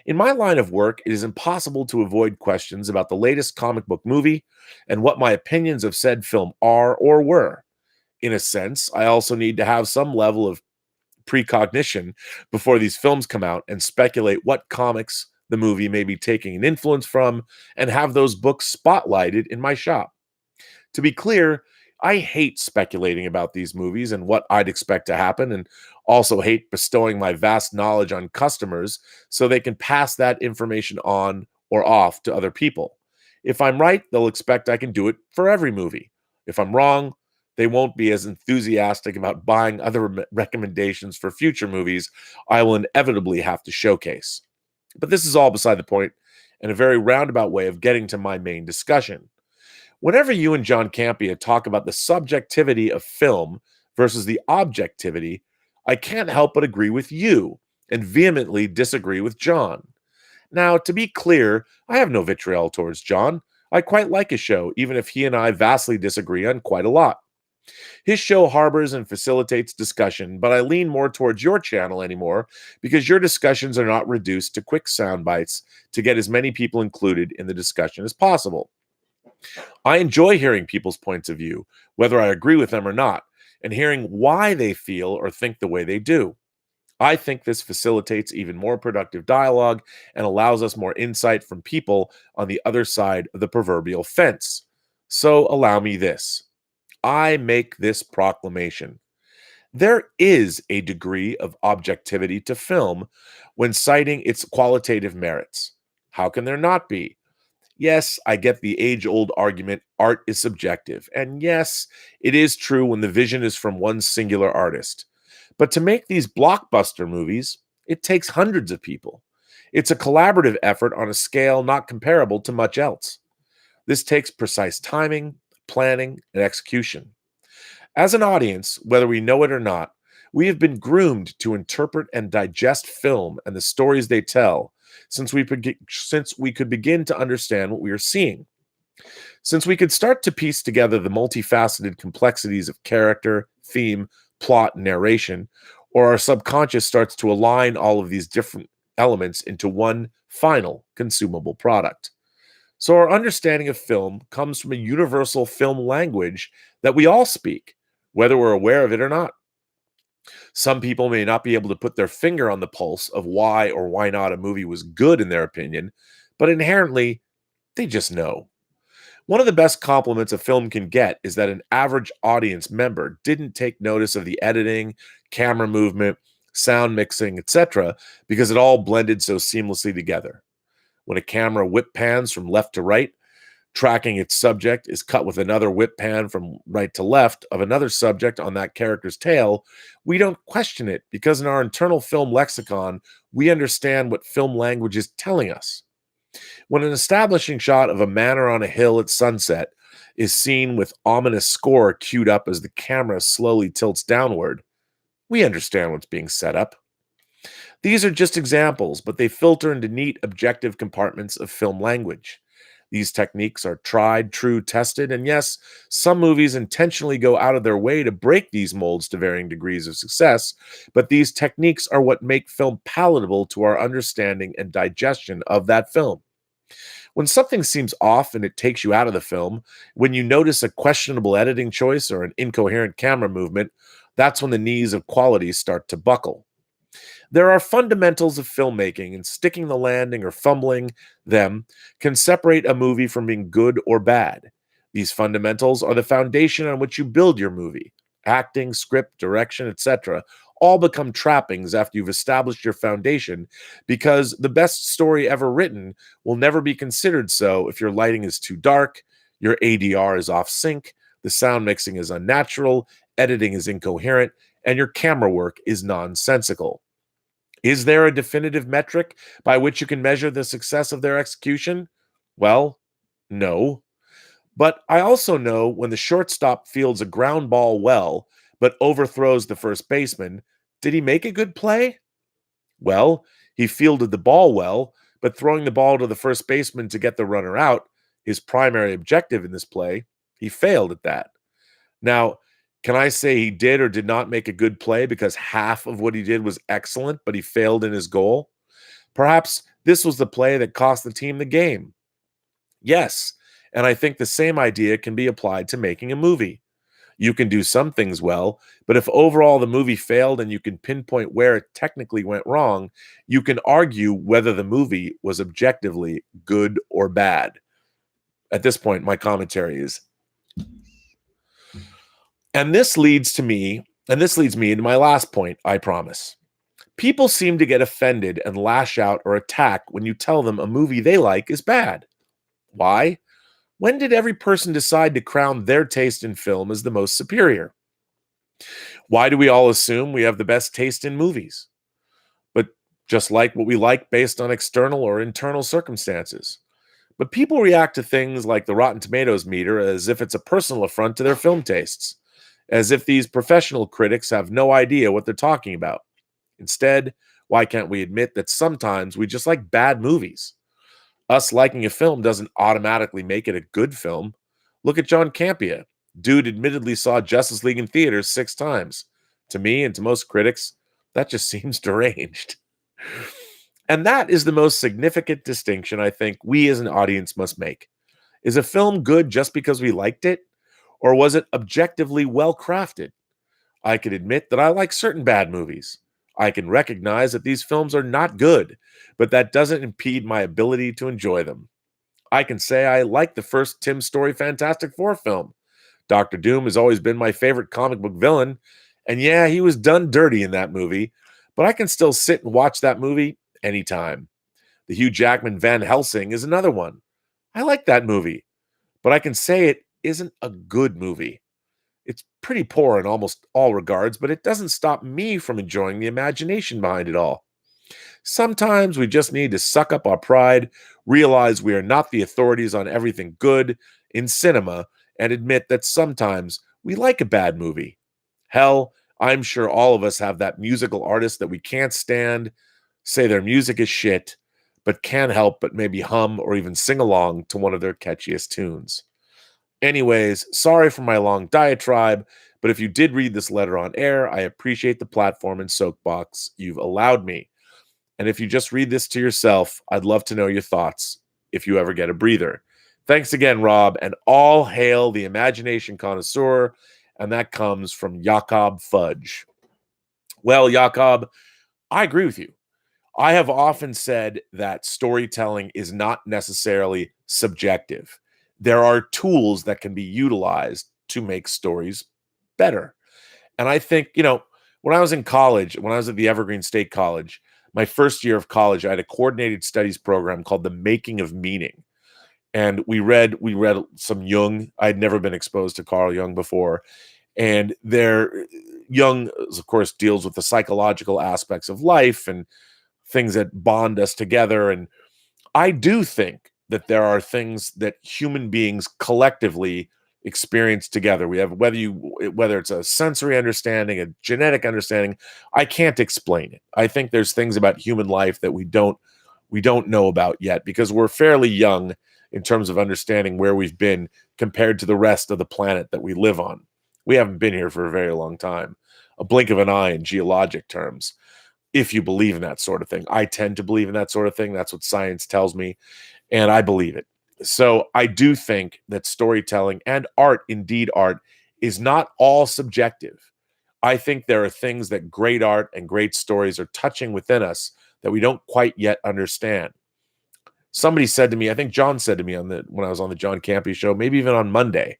In my line of work, it is impossible to avoid questions about the latest comic book movie and what my opinions of said film are or were. In a sense, I also need to have some level of precognition before these films come out and speculate what comics the movie may be taking an influence from and have those books spotlighted in my shop. To be clear, I hate speculating about these movies and what I'd expect to happen, and also hate bestowing my vast knowledge on customers so they can pass that information on or off to other people. If I'm right, they'll expect I can do it for every movie. If I'm wrong, they won't be as enthusiastic about buying other recommendations for future movies I will inevitably have to showcase. But this is all beside the point and a very roundabout way of getting to my main discussion. Whenever you and John Campia talk about the subjectivity of film versus the objectivity, I can't help but agree with you and vehemently disagree with John. Now, to be clear, I have no vitriol towards John. I quite like his show, even if he and I vastly disagree on quite a lot. His show harbors and facilitates discussion, but I lean more towards your channel anymore because your discussions are not reduced to quick sound bites to get as many people included in the discussion as possible. I enjoy hearing people's points of view, whether I agree with them or not, and hearing why they feel or think the way they do. I think this facilitates even more productive dialogue and allows us more insight from people on the other side of the proverbial fence. So allow me this. I make this proclamation. There is a degree of objectivity to film when citing its qualitative merits. How can there not be? Yes, I get the age-old argument, art is subjective. And yes, it is true when the vision is from one singular artist. But to make these blockbuster movies, it takes hundreds of people. It's a collaborative effort on a scale not comparable to much else. This takes precise timing, planning, and execution. As an audience, whether we know it or not, we have been groomed to interpret and digest film and the stories they tell since we could begin to understand what we are seeing. Since we could start to piece together the multifaceted complexities of character, theme, plot, and narration, or our subconscious starts to align all of these different elements into one final consumable product. So our understanding of film comes from a universal film language that we all speak, whether we're aware of it or not. Some people may not be able to put their finger on the pulse of why or why not a movie was good in their opinion, but inherently, they just know. One of the best compliments a film can get is that an average audience member didn't take notice of the editing, camera movement, sound mixing, etc., because it all blended so seamlessly together. When a camera whip pans from left to right, tracking its subject is cut with another whip pan from right to left of another subject on that character's tail, we don't question it because in our internal film lexicon, we understand what film language is telling us. When an establishing shot of a manor on a hill at sunset is seen with ominous score queued up as the camera slowly tilts downward, we understand what's being set up. These are just examples, but they filter into neat, objective compartments of film language. These techniques are tried, true, tested, and yes, some movies intentionally go out of their way to break these molds to varying degrees of success, but these techniques are what make film palatable to our understanding and digestion of that film. When something seems off and it takes you out of the film, when you notice a questionable editing choice or an incoherent camera movement, that's when the knees of quality start to buckle. There are fundamentals of filmmaking, and sticking the landing or fumbling them can separate a movie from being good or bad. These fundamentals are the foundation on which you build your movie. Acting, script, direction, etc. all become trappings after you've established your foundation, because the best story ever written will never be considered so if your lighting is too dark, your ADR is off sync, the sound mixing is unnatural, editing is incoherent, and your camera work is nonsensical. Is there a definitive metric by which you can measure the success of their execution? Well, no. But I also know when the shortstop fields a ground ball well, but overthrows the first baseman, did he make a good play? Well, he fielded the ball well, but throwing the ball to the first baseman to get the runner out, his primary objective in this play, he failed at that. Now, can I say he did or did not make a good play because half of what he did was excellent, but he failed in his goal? Perhaps this was the play that cost the team the game. Yes, and I think the same idea can be applied to making a movie. You can do some things well, but if overall the movie failed and you can pinpoint where it technically went wrong, you can argue whether the movie was objectively good or bad. At this point, my commentary is. And this leads me into my last point, I promise. People seem to get offended and lash out or attack when you tell them a movie they like is bad. Why? When did every person decide to crown their taste in film as the most superior? Why do we all assume we have the best taste in movies? But just like what we like based on external or internal circumstances. But people react to things like the Rotten Tomatoes meter as if it's a personal affront to their film tastes, as if these professional critics have no idea what they're talking about. Instead, why can't we admit that sometimes we just like bad movies? Us liking a film doesn't automatically make it a good film. Look at John Campea. Dude admittedly saw Justice League in theaters 6 times. To me and to most critics, that just seems deranged. And that is the most significant distinction I think we as an audience must make. Is a film good just because we liked it? Or was it objectively well crafted? I can admit that I like certain bad movies. I can recognize that these films are not good, but that doesn't impede my ability to enjoy them. I can say I like the first Tim Story Fantastic Four film. Doctor Doom has always been my favorite comic book villain, and yeah, he was done dirty in that movie, but I can still sit and watch that movie anytime. The Hugh Jackman Van Helsing is another one. I like that movie, but I can say it isn't a good movie. It's pretty poor in almost all regards, but it doesn't stop me from enjoying the imagination behind it all. Sometimes we just need to suck up our pride, realize we are not the authorities on everything good in cinema, and admit that sometimes we like a bad movie. Hell, I'm sure all of us have that musical artist that we can't stand, say their music is shit, but can't help but maybe hum or even sing along to one of their catchiest tunes. Anyways, sorry for my long diatribe, but if you did read this letter on air, I appreciate the platform and soapbox you've allowed me. And if you just read this to yourself, I'd love to know your thoughts if you ever get a breather. Thanks again, Rob, and all hail the imagination connoisseur, and that comes from Jakob Fudge. Well, Jakob, I agree with you. I have often said that storytelling is not necessarily subjective. There are tools that can be utilized to make stories better. And I think, when I was in college, when I was at the Evergreen State College, my first year of college, I had a coordinated studies program called The Making of Meaning. And we read some Jung. I'd never been exposed to Carl Jung before. And Jung, of course, deals with the psychological aspects of life and things that bond us together. And I do think that there are things that human beings collectively experience together. We have, whether it's a sensory understanding, a genetic understanding, I can't explain it. I think there's things about human life that we don't know about yet because we're fairly young in terms of understanding where we've been compared to the rest of the planet that we live on. We haven't been here for a very long time. A blink of an eye in geologic terms, if you believe in that sort of thing. I tend to believe in that sort of thing. That's what science tells me. and I believe it. So I do think that storytelling and art, indeed art, is not all subjective. I think there are things that great art and great stories are touching within us that we don't quite yet understand. Somebody said to me, I think John said to me when I was on the John Campy show, maybe even on Monday,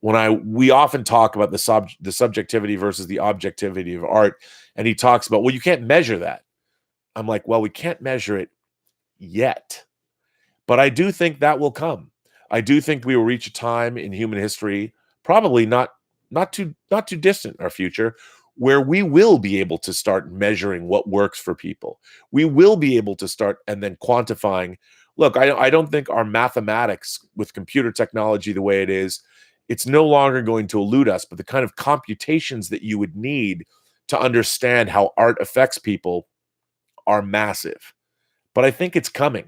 we often talk about the subjectivity versus the objectivity of art, and he talks about, well, you can't measure that. I'm like, well, we can't measure it yet, but I do think that will come. I do think we will reach a time in human history, probably not too distant in our future, where we will be able to start measuring what works for people. We will be able to start and then quantifying. Look, I don't think our mathematics with computer technology the way it is, it's no longer going to elude us, but the kind of computations that you would need to understand how art affects people are massive. But I think it's coming.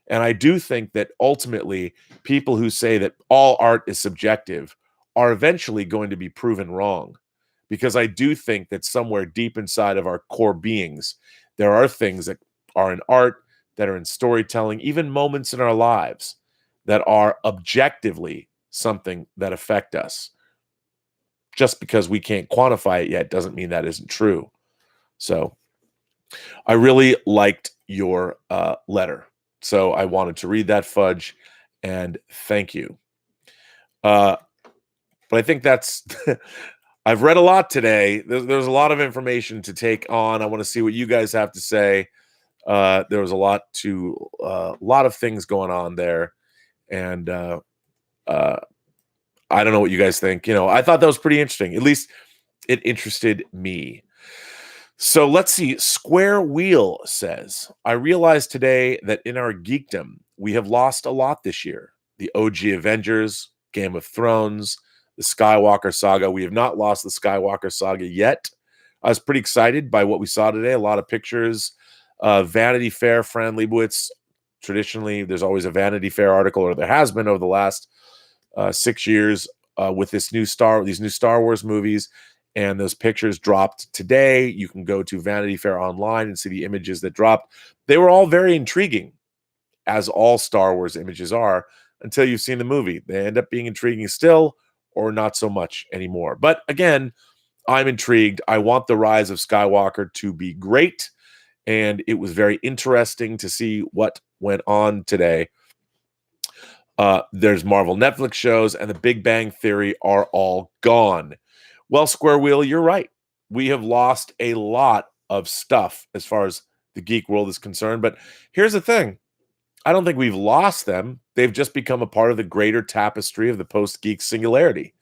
And I do think that ultimately people who say that all art is subjective are eventually going to be proven wrong. Because I do think that somewhere deep inside of our core beings, there are things that are in art, that are in storytelling, even moments in our lives that are objectively something that affect us. Just because we can't quantify it yet doesn't mean that isn't true. So I really liked your letter. So I wanted to read that, Fudge, and thank you. But I think that's, I've read a lot today. There's a lot of information to take on. I want to see what you guys have to say. There was a lot of things going on there. And I don't know what you guys think. I thought that was pretty interesting. At least it interested me. So let's see. Square Wheel says, I realized today that in our geekdom, we have lost a lot this year. The OG Avengers, Game of Thrones, the Skywalker saga. We have not lost the Skywalker saga yet. I was pretty excited by what we saw today. A lot of pictures. Vanity Fair, Fran Lebowitz. Traditionally, there's always a Vanity Fair article, or there has been over the last 6 years with these new Star Wars movies. And those pictures dropped today. You can go to Vanity Fair online and see the images that dropped. They were all very intriguing, as all Star Wars images are, until you've seen the movie. They end up being intriguing still, or not so much anymore. But again, I'm intrigued. I want The Rise of Skywalker to be great. And it was very interesting to see what went on today. There's Marvel Netflix shows, and The Big Bang Theory are all gone. Well, Square Wheel, you're right. We have lost a lot of stuff as far as the geek world is concerned. But here's the thing. I don't think we've lost them. They've just become a part of the greater tapestry of the post-geek singularity.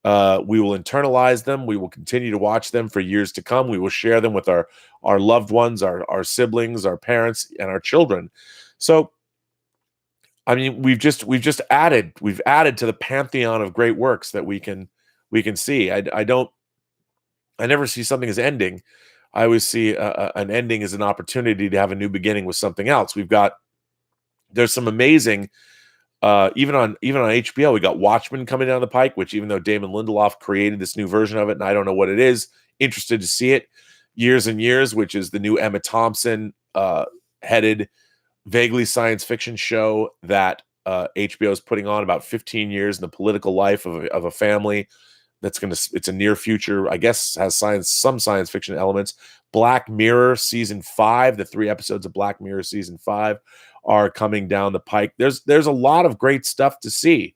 We will internalize them. We will continue to watch them for years to come. We will share them with our loved ones, our siblings, our parents, and our children. So, I mean, we've added to the pantheon of great works that we can see. I never see something as ending. I always see an ending as an opportunity to have a new beginning with something else. There's some amazing, even on HBO, we got Watchmen coming down the pike, which, even though Damon Lindelof created this new version of it, and I don't know what it is, interested to see it. Years and Years, which is the new Emma Thompson headed vaguely science fiction show that HBO is putting on about 15 years in the political life of a family. It's a near future, I guess, has some science fiction elements. Black Mirror season 5, the 3 episodes of Black Mirror season 5 are coming down the pike. There's a lot of great stuff to see.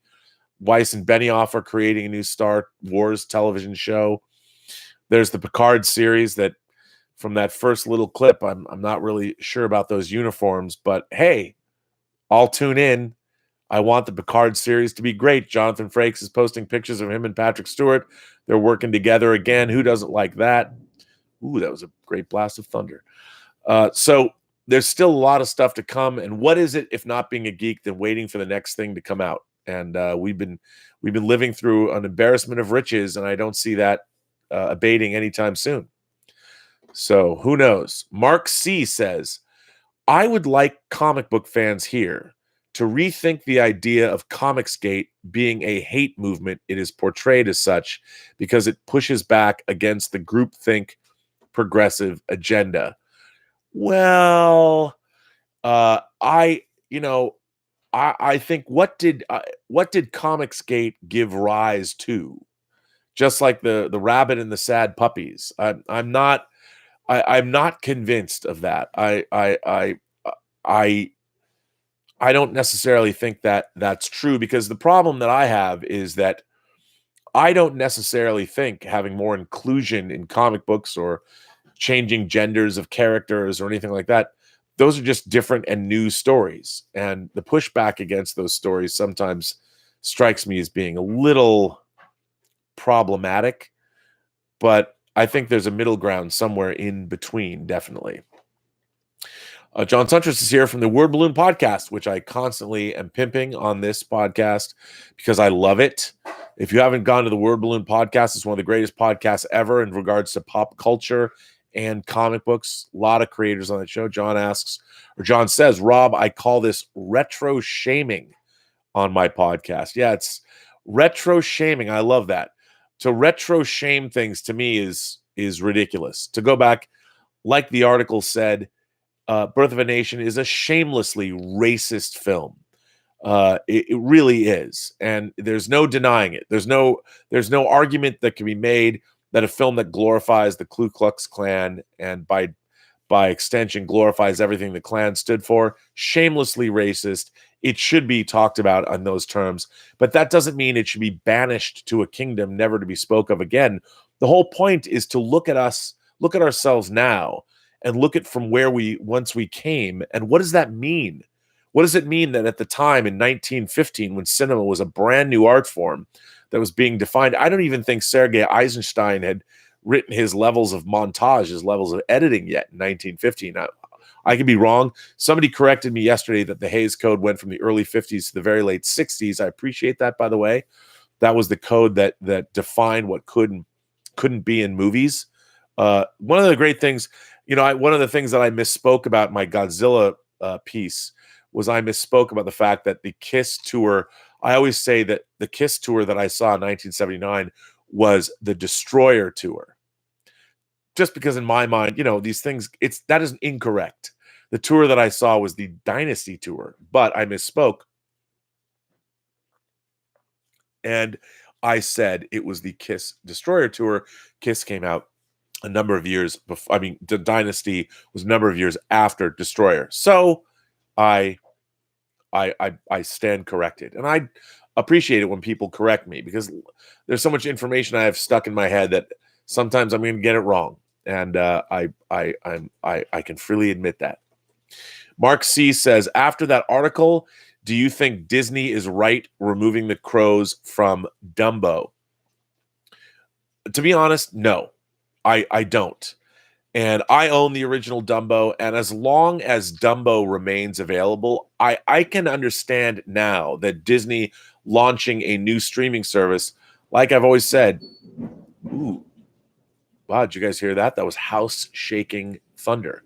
Weiss and Benioff are creating a new Star Wars television show. There's the Picard series that, from that first little clip, I'm not really sure about those uniforms, but hey, I'll tune in. I want the Picard series to be great. Jonathan Frakes is posting pictures of him and Patrick Stewart. They're working together again. Who doesn't like that? Ooh, that was a great blast of thunder. So there's still a lot of stuff to come. And what is it, if not being a geek, than waiting for the next thing to come out? And we've been living through an embarrassment of riches, and I don't see that abating anytime soon. So who knows? Mark C says, I would like comic book fans here to rethink the idea of Comicsgate being a hate movement it is portrayed as such, because it pushes back against the groupthink progressive agenda. Well, I think what did Comicsgate give rise to? Just like the rabbit and the sad puppies. I'm not convinced of that. I I don't necessarily think that that's true, because the problem that I have is that I don't necessarily think having more inclusion in comic books or changing genders of characters or anything like that, those are just different and new stories. And the pushback against those stories sometimes strikes me as being a little problematic, but I think there's a middle ground somewhere in between, definitely. John Suntress is here from the Word Balloon podcast, which I constantly am pimping on this podcast because I love it. If you haven't gone to the Word Balloon podcast, it's one of the greatest podcasts ever in regards to pop culture and comic books. A lot of creators on the show. John says, Rob, I call this retro shaming on my podcast. Yeah, it's retro shaming. I love that. To retro shame things, to me, is ridiculous. To go back, like the article said, Birth of a Nation is a shamelessly racist film. It really is, and there's no denying it. There's no argument that can be made that a film that glorifies the Ku Klux Klan and by extension glorifies everything the Klan stood for, shamelessly racist. It should be talked about on those terms, but that doesn't mean it should be banished to a kingdom never to be spoke of again. The whole point is to look at ourselves now, and look at from where we came, and what does that mean? What does it mean that at the time in 1915, when cinema was a brand new art form that was being defined, I don't even think Sergei Eisenstein had written his levels of montage, his levels of editing yet in 1915. I could be wrong. Somebody corrected me yesterday that the Hays Code went from the early 50s to the very late 60s. I appreciate that, by the way. That was the code that defined what couldn't be in movies. One of the great things, one of the things that I misspoke about my Godzilla piece was I misspoke about the fact that the Kiss tour, I always say that the Kiss tour that I saw in 1979 was the Destroyer tour. Just because in my mind, these things, that is incorrect. The tour that I saw was the Dynasty tour, but I misspoke. And I said it was the Kiss Destroyer tour. Kiss came out a number of years before. I mean, the Dynasty was a number of years after Destroyer. So I stand corrected, and I appreciate it when people correct me, because there's so much information I have stuck in my head that sometimes I'm going to get it wrong, and I can freely admit that. Mark C says, after that article, do you think Disney is right removing the crows from Dumbo? To be honest, no. I don't. And I own the original Dumbo, and as long as Dumbo remains available, I can understand now that Disney launching a new streaming service, like I've always said, ooh, wow, did you guys hear that? That was house-shaking thunder.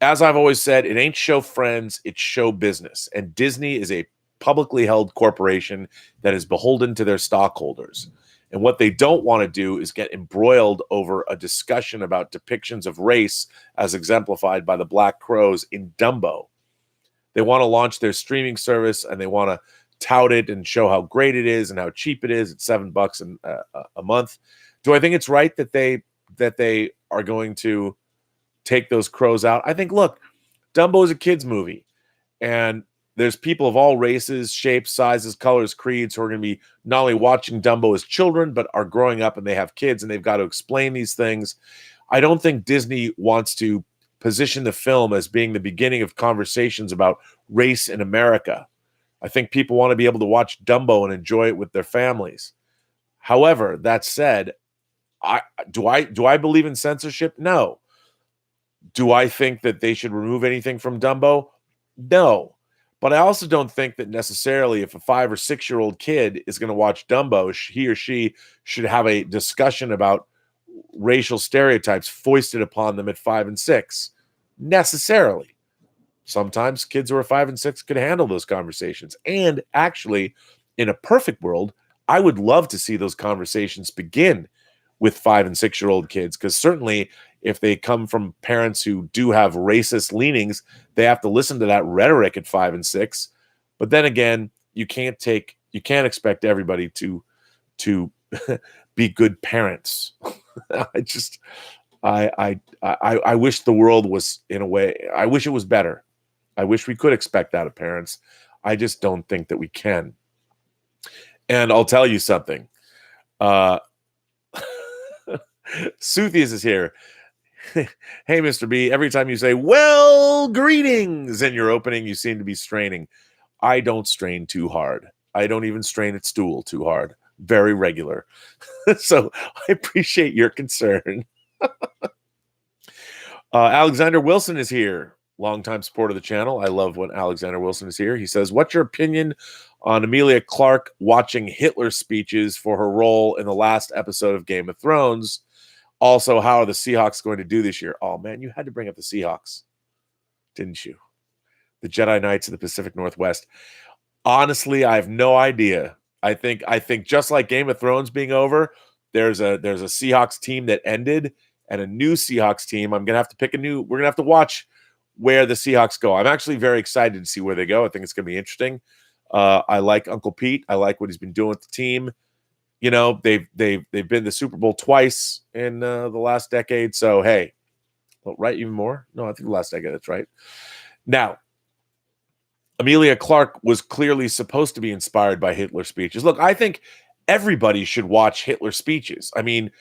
As I've always said, it ain't show friends, it's show business. And Disney is a publicly held corporation that is beholden to their stockholders. And what they don't want to do is get embroiled over a discussion about depictions of race as exemplified by the Black Crows in Dumbo. They want to launch their streaming service, and they want to tout it and show how great it is and how cheap it is. It's $7 a month. Do I think it's right that they are going to take those crows out? I think, look, Dumbo is a kid's movie, and there's people of all races, shapes, sizes, colors, creeds who are going to be not only watching Dumbo as children, but are growing up and they have kids and they've got to explain these things. I don't think Disney wants to position the film as being the beginning of conversations about race in America. I think people want to be able to watch Dumbo and enjoy it with their families. However, that said, do I believe in censorship? No. Do I think that they should remove anything from Dumbo? No. But I also don't think that necessarily if a 5 or 6 year old kid is going to watch Dumbo, he or she should have a discussion about racial stereotypes foisted upon them at 5 and 6. Necessarily. Sometimes kids who are 5 and 6 could handle those conversations. And actually, in a perfect world, I would love to see those conversations begin with 5 and 6 year old kids, because certainly if they come from parents who do have racist leanings, they have to listen to that rhetoric at 5 and 6. But then again, you can't expect everybody to be good parents. I wish the world was, in a way, I wish it was better. I wish we could expect that of parents. I just don't think that we can. And I'll tell you something. Suthius is here. Hey, Mr. B, every time you say, well, greetings, in your opening, you seem to be straining. I don't strain too hard. I don't even strain at stool too hard. Very regular. So I appreciate your concern. Alexander Wilson is here. Longtime supporter of the channel. I love when Alexander Wilson is here. He says, what's your opinion on Emilia Clarke watching Hitler speeches for her role in the last episode of Game of Thrones? Also, how are the Seahawks going to do this year? Oh, man, you had to bring up the Seahawks, didn't you? The Jedi Knights of the Pacific Northwest. Honestly, I have no idea. I think just like Game of Thrones being over, there's a Seahawks team that ended and a new Seahawks team. We're going to have to watch where the Seahawks go. I'm actually very excited to see where they go. I think it's going to be interesting. I like Uncle Pete. I like what he's been doing with the team. You know, they've been the Super Bowl twice in the last decade. So, hey, well, right, even more? No, I think the last decade, that's right. Now, Emilia Clarke was clearly supposed to be inspired by Hitler speeches. Look, I think everybody should watch Hitler speeches. I mean,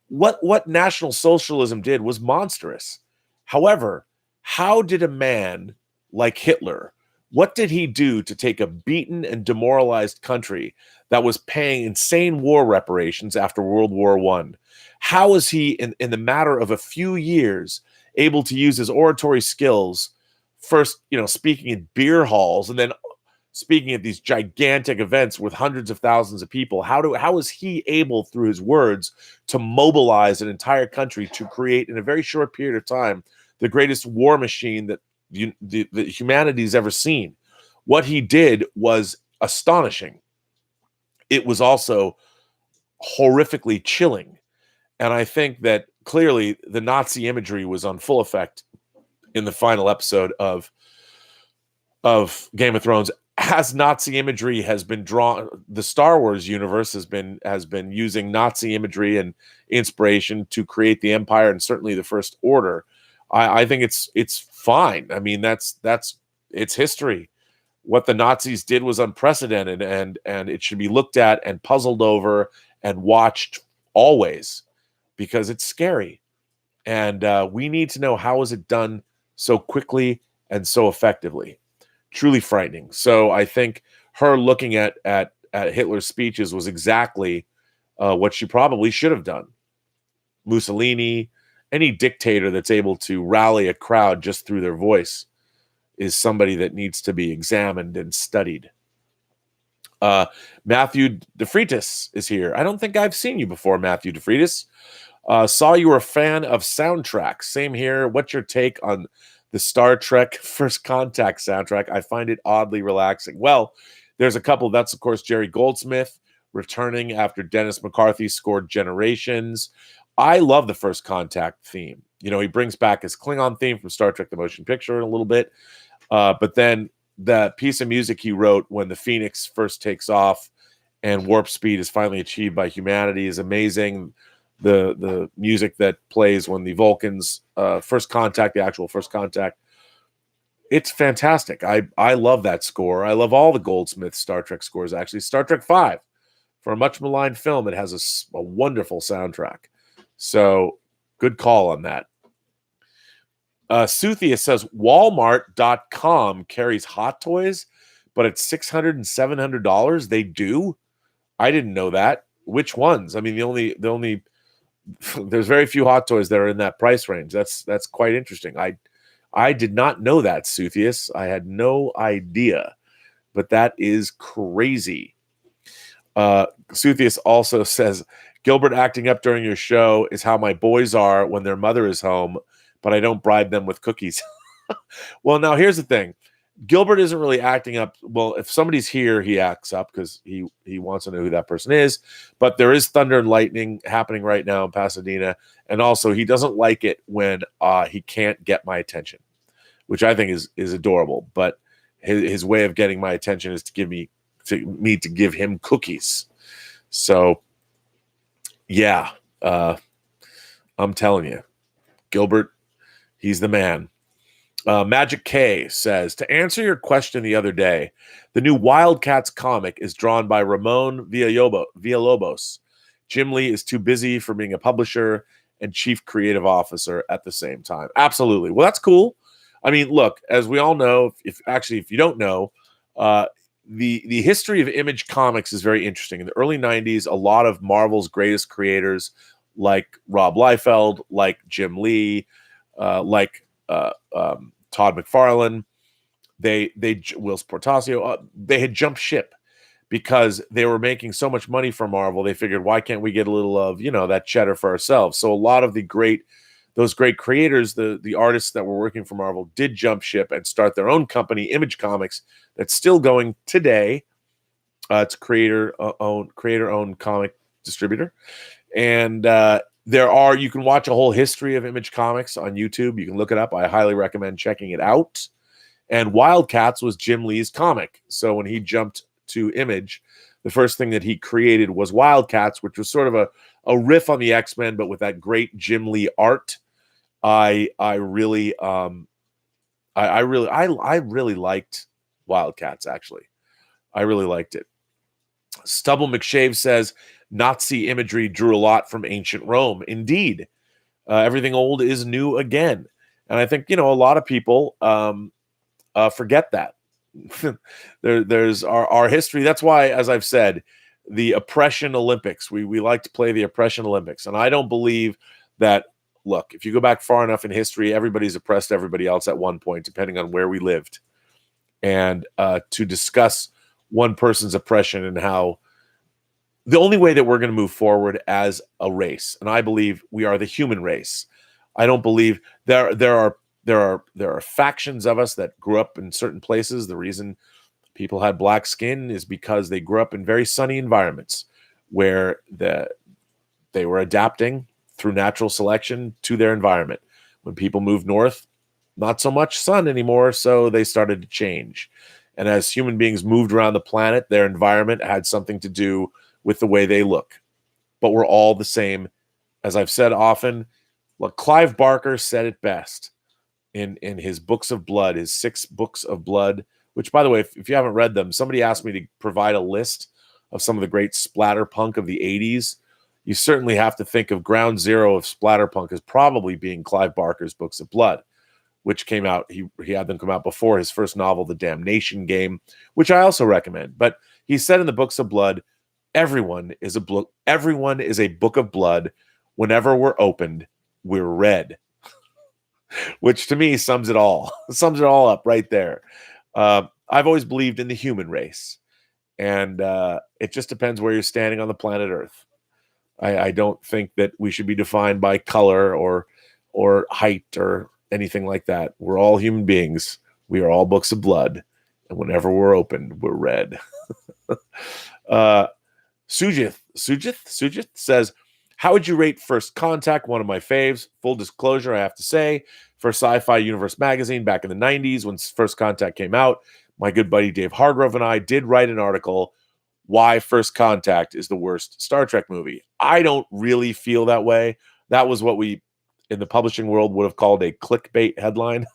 what National Socialism did was monstrous. However, how did a man like Hitler, what did he do to take a beaten and demoralized country that was paying insane war reparations after World War I? How was he, in the matter of a few years, able to use his oratory skills, first, speaking in beer halls and then speaking at these gigantic events with hundreds of thousands of people? How was he able, through his words, to mobilize an entire country to create, in a very short period of time, the greatest war machine that the humanity's ever seen? What he did was astonishing. It was also horrifically chilling. And I think that clearly the Nazi imagery was on full effect in the final episode of Game of Thrones. As Nazi imagery has been drawn, the Star Wars universe has been using Nazi imagery and inspiration to create the Empire and certainly the First Order. I think it's fine. I mean, it's history. What the Nazis did was unprecedented, and it should be looked at and puzzled over and watched always, because it's scary. And we need to know, how is it done so quickly and so effectively? Truly frightening. So I think her looking at Hitler's speeches was exactly what she probably should have done. Mussolini, any dictator that's able to rally a crowd just through their voice, is somebody that needs to be examined and studied. Matthew DeFreitas is here. I don't think I've seen you before, Matthew DeFreitas. Saw you were a fan of soundtracks. Same here. What's your take on the Star Trek First Contact soundtrack? I find it oddly relaxing. Well, there's a couple. That's, of course, Jerry Goldsmith returning after Dennis McCarthy scored Generations. I love the First Contact theme. He brings back his Klingon theme from Star Trek The Motion Picture in a little bit. But then the piece of music he wrote when the Phoenix first takes off and warp speed is finally achieved by humanity is amazing. The music that plays when the Vulcans first contact, the actual First Contact, it's fantastic. I love that score. I love all the Goldsmith Star Trek scores, actually. Star Trek V, for a much maligned film, it has a wonderful soundtrack. So good call on that. Suthia says Walmart.com carries Hot Toys, but it's $600 and $700. They do? I didn't know that. Which ones? I mean, the only there's very few Hot Toys that are in that price range. That's quite interesting. I did not know that, Suthius. I had no idea, but that is crazy. Suthius also says, Gilbert acting up during your show is how my boys are when their mother is home, but I don't bribe them with cookies. Well, now here's the thing. Gilbert isn't really acting up. Well, if somebody's here, he acts up because he wants to know who that person is. But there is thunder and lightning happening right now in Pasadena. And also, he doesn't like it when he can't get my attention, which I think is adorable. But his way of getting my attention is to give him cookies. So yeah, I'm telling you, Gilbert, he's the man. Magic K says, to answer your question the other day, the new Wildcats comic is drawn by Ramon Villalobos. Jim Lee is too busy for being a publisher and chief creative officer at the same time. Absolutely. Well, that's cool. I mean, look, as we all know, if you don't know, the history of Image Comics is very interesting. In the early 90s, a lot of Marvel's greatest creators, like Rob Liefeld, like Jim Lee, like Todd McFarlane, Will Portacio, they had jumped ship because they were making so much money for Marvel. They figured, why can't we get a little of, that cheddar for ourselves? So a lot of those great creators, the artists that were working for Marvel, did jump ship and start their own company, Image Comics, that's still going today. It's a creator-owned comic distributor. And you can watch a whole history of Image Comics on YouTube. You can look it up. I highly recommend checking it out. And Wildcats was Jim Lee's comic. So when he jumped to Image, the first thing that he created was Wildcats, which was sort of a riff on the X-Men, but with that great Jim Lee art. I really liked Wildcats, actually. I really liked it. Stubble McShave says, Nazi imagery drew a lot from ancient Rome. Indeed. Everything old is new again. And I think, a lot of people forget that. There's our history. That's why, as I've said, the oppression Olympics, we like to play the oppression Olympics. And I don't believe that, look, if you go back far enough in history, everybody's oppressed everybody else at one point, depending on where we lived. And to discuss one person's oppression and how the only way that we're going to move forward as a race, and I believe we are the human race. I don't believe there are factions of us that grew up in certain places. The reason people had black skin is because they grew up in very sunny environments where they were adapting through natural selection to their environment. When people moved north, not so much sun anymore, so they started to change. And as human beings moved around the planet, their environment had something to do with the way they look. But we're all the same. As I've said often, look, Clive Barker said it best in his books of blood, his 6 books of blood, which, by the way, if you haven't read them, somebody asked me to provide a list of some of the great splatterpunk of the 80s. You certainly have to think of ground zero of splatterpunk as probably being Clive Barker's books of blood, which came out, he had them come out before his first novel, The Damnation Game, which I also recommend. But he said in the books of blood, everyone is a book of blood. Whenever we're opened, we're red. Which to me sums it all up right there. I've always believed in the human race, and it just depends where you're standing on the planet Earth. I don't think that we should be defined by color or height or anything like that. We're all human beings. We are all books of blood, and whenever we're opened, we're red. Sujith says, how would you rate First Contact? One of my faves. Full disclosure, I have to say, for Sci-Fi Universe magazine back in the 90s when First Contact came out, my good buddy Dave Hargrove and I did write an article, why First Contact is the worst Star Trek movie. I don't really feel that way. That was what we, in the publishing world, would have called a clickbait headline,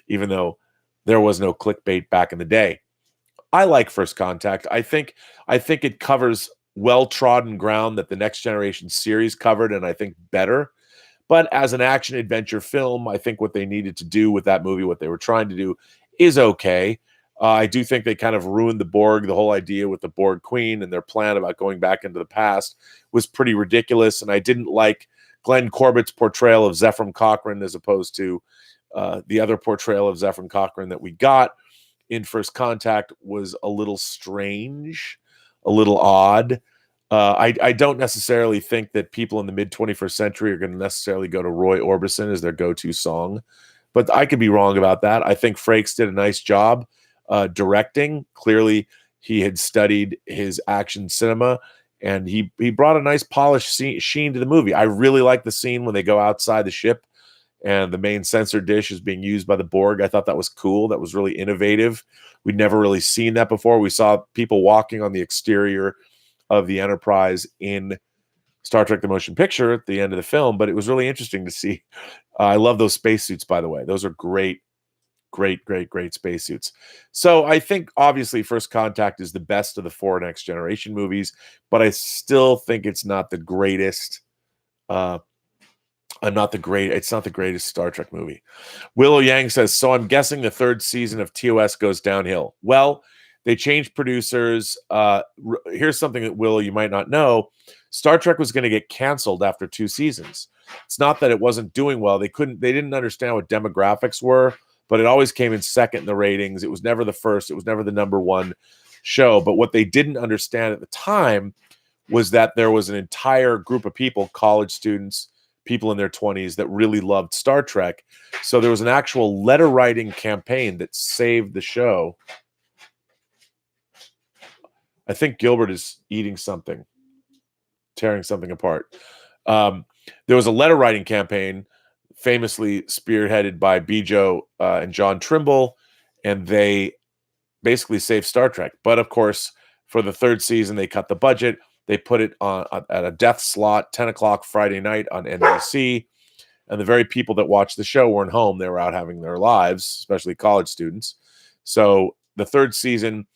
even though there was no clickbait back in the day. I like First Contact. I think it covers well-trodden ground that the Next Generation series covered, and I think better. But as an action-adventure film, I think what they needed to do with that movie, what they were trying to do, is okay. I do think they kind of ruined the Borg. The whole idea with the Borg Queen and their plan about going back into the past was pretty ridiculous, and I didn't like Glenn Corbett's portrayal of Zefram Cochrane as opposed to the other portrayal of Zefram Cochrane that we got in First Contact was a little strange, a little odd. I don't necessarily think that people in the mid-21st century are going to necessarily go to Roy Orbison as their go-to song, but I could be wrong about that. I think Frakes did a nice job directing. Clearly, he had studied his action cinema, and he brought a nice polished sheen to the movie. I really like the scene when they go outside the ship and the main sensor dish is being used by the Borg. I thought that was cool. That was really innovative. We'd never really seen that before. We saw people walking on the exterior of the Enterprise in Star Trek The Motion Picture at the end of the film, but it was really interesting to see. I love those spacesuits, by the way. Those are great, great, great, great spacesuits. So I think obviously First Contact is the best of the 4 Next Generation movies, but I still think it's not the greatest. It's not the greatest Star Trek movie. Willow Yang says, so I'm guessing the 3rd season of TOS goes downhill. Well, they changed producers. Here's something that, Willow, you might not know. Star Trek was going to get canceled after 2 seasons. It's not that it wasn't doing well. They didn't understand what demographics were, but it always came in second in the ratings. It was never the first. It was never the number 1 show. But what they didn't understand at the time was that there was an entire group of people, college students, people in their 20s, that really loved Star Trek. So there was an actual letter writing campaign that saved the show. I think Gilbert is eating something, tearing something apart. There was a letter writing campaign famously spearheaded by Bijo and John Trimble, and they basically saved Star Trek. But of course, for the 3rd season, they cut the budget. They put it on at a death slot, 10 o'clock Friday night on NBC. And the very people that watched the show weren't home. They were out having their lives, especially college students. So the 3rd season,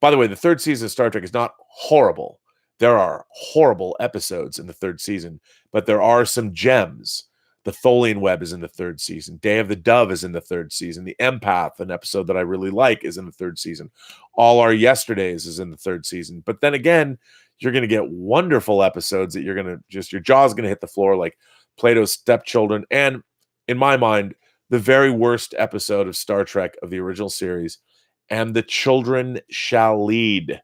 by the way, the 3rd season of Star Trek is not horrible. There are horrible episodes in the 3rd season, but there are some gems. The Tholian Web is in the 3rd season. Day of the Dove is in the 3rd season. The Empath, an episode that I really like, is in the 3rd season. All Our Yesterdays is in the 3rd season. But then again, you're going to get wonderful episodes that you're going to just, your jaw's going to hit the floor, like Plato's Stepchildren. And in my mind, the very worst episode of Star Trek of the original series, And the Children Shall Lead.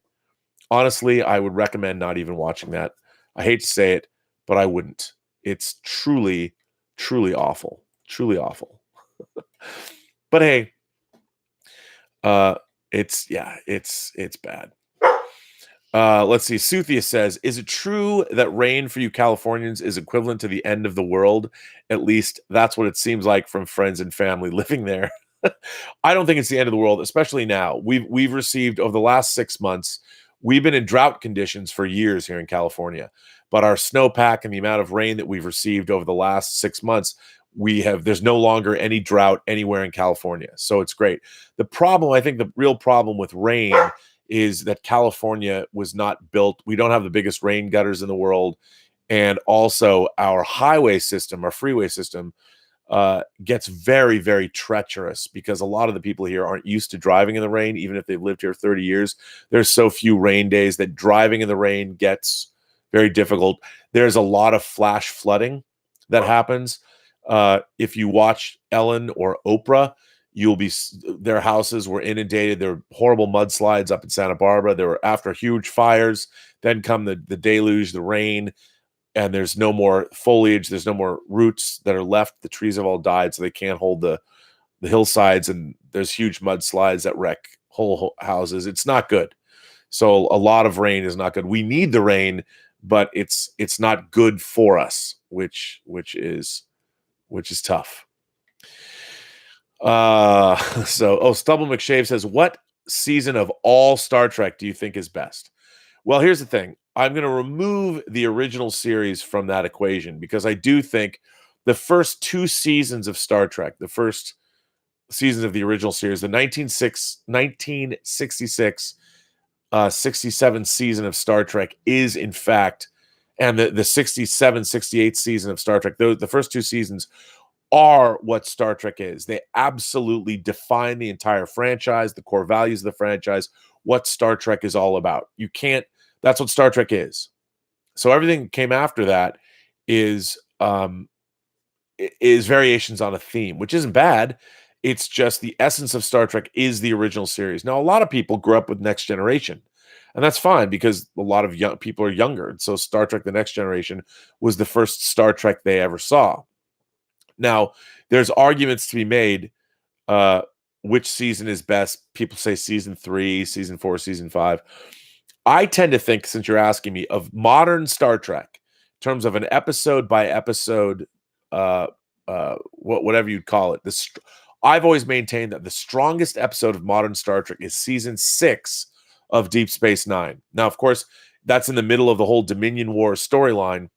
Honestly, I would recommend not even watching that. I hate to say it, but I wouldn't. It's truly, truly awful. Truly awful. But hey, it's bad. Let's see. Suthia says, is it true that rain for you Californians is equivalent to the end of the world? At least that's what it seems like from friends and family living there. I don't think it's the end of the world, especially now. We've received, over the last 6 months, we've been in drought conditions for years here in California, but our snowpack and the amount of rain that we've received over the last 6 months, there's no longer any drought anywhere in California. So it's great. The problem, I think the real problem with rain is that California was not built. We don't have the biggest rain gutters in the world. And also our highway system, our freeway system, gets very, very treacherous because a lot of the people here aren't used to driving in the rain, even if they've lived here 30 years. There's so few rain days that driving in the rain gets very difficult. There's a lot of flash flooding that happens. If you watch Ellen or Oprah, their houses were inundated. There were horrible mudslides up in Santa Barbara. There were, after huge fires, then come the deluge, the rain, and there's no more foliage. There's no more roots that are left. The trees have all died, so they can't hold the hillsides, and there's huge mudslides that wreck whole houses. It's not good. So a lot of rain is not good. We need the rain, but it's not good for us, which is tough. Stubble McShave says, what season of all Star Trek do you think is best? Well, here's the thing. I'm going to remove the original series from that equation because I do think the first 2 seasons of Star Trek, the first seasons of the original series, the 1966, 67 season of Star Trek is in fact, and the 67, 68 season of Star Trek, the first 2 seasons are what Star Trek is. They absolutely define the entire franchise, the core values of the franchise, what Star Trek is all about. That's what Star Trek is. So everything that came after that is variations on a theme, which isn't bad. It's just the essence of Star Trek is the original series. Now, a lot of people grew up with Next Generation, and that's fine because a lot of young people are younger. And so Star Trek: The Next Generation was the first Star Trek they ever saw. Now, there's arguments to be made which season is best. People say season 3, season 4, season 5. I tend to think, since you're asking me, of modern Star Trek in terms of an episode by episode whatever you'd call it. I've always maintained that the strongest episode of modern Star Trek is season 6 of Deep Space Nine. Now, of course, that's in the middle of the whole Dominion War storyline.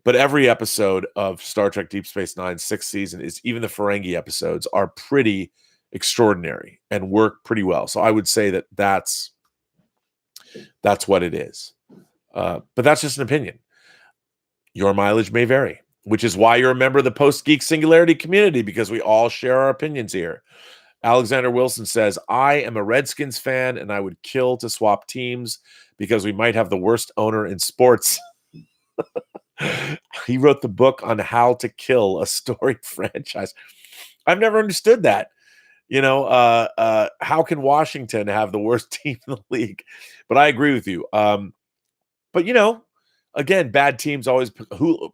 But every episode of Star Trek Deep Space Nine, 6th season, is even the Ferengi episodes are pretty extraordinary and work pretty well. So I would say that that's what it is. But that's just an opinion. Your mileage may vary, which is why you're a member of the Post-Geek Singularity community, because we all share our opinions here. Alexander Wilson says, I am a Redskins fan and I would kill to swap teams because we might have the worst owner in sports. He wrote the book on how to kill a storied franchise. I've never understood that. How can Washington have the worst team in the league? But I agree with you. But again, bad teams always.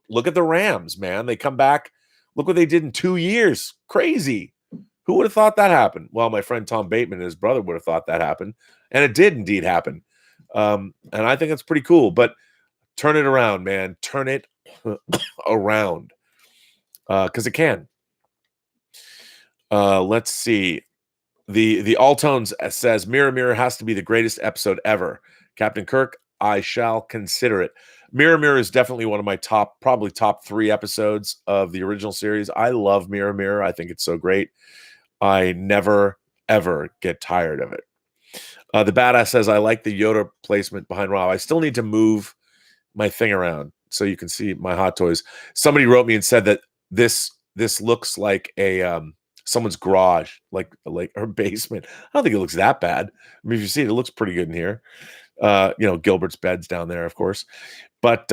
Look at the Rams, man. They come back. Look what they did in 2 years. Crazy. Who would have thought that happened? Well, my friend Tom Bateman and his brother would have thought that happened, and it did indeed happen. And I think it's pretty cool. But turn it around, man. Turn it around, because it can. Let's see. The Alltones says Mirror Mirror has to be the greatest episode ever. Captain Kirk, I shall consider it. Mirror Mirror is definitely one of my probably top 3 episodes of the original series. I love Mirror Mirror. I think it's so great. I never, ever get tired of it. The Badass says, I like the Yoda placement behind Rob. I still need to move my thing around so you can see my Hot Toys. Somebody wrote me and said that this looks like a someone's garage, like her basement. I don't think it looks that bad. I mean, if you see it, it looks pretty good in here. Gilbert's bed's down there, of course. But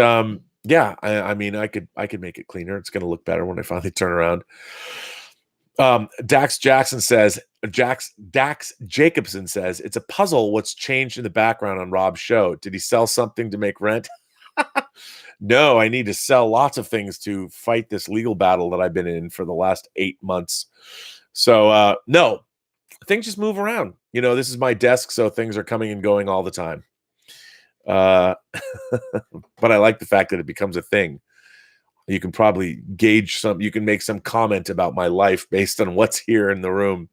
yeah, I mean, I could make it cleaner. It's going to look better when I finally turn around. Dax Jacobson says, it's a puzzle what's changed in the background on Rob's show. Did he sell something to make rent? No, I need to sell lots of things to fight this legal battle that I've been in for the last 8 months. So, no, things just move around. This is my desk, so things are coming and going all the time. But I like the fact that it becomes a thing. You can probably you can make some comment about my life based on what's here in the room.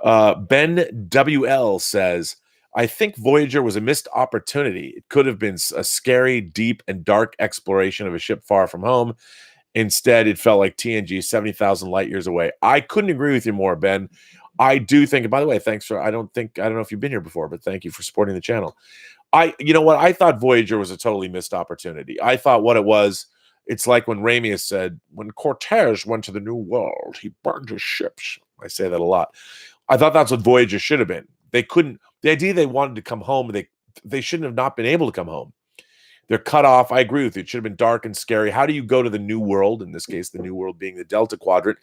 Ben WL says, I think Voyager was a missed opportunity. It could have been a scary, deep, and dark exploration of a ship far from home. Instead, it felt like TNG 70,000 light years away. I couldn't agree with you more, Ben. I do think, and by the way, thanks for, I don't know if you've been here before, but thank you for supporting the channel. You know what? I thought Voyager was a totally missed opportunity. I thought what it was, it's like when Ramius said, when Cortez went to the New World, he burned his ships. I say that a lot. I thought that's what Voyager should have been. They couldn't, the idea they wanted to come home, they shouldn't have not been able to come home. They're cut off. I agree with you. It should have been dark and scary. How do you go to the New World, in this case, the New World being the Delta Quadrant,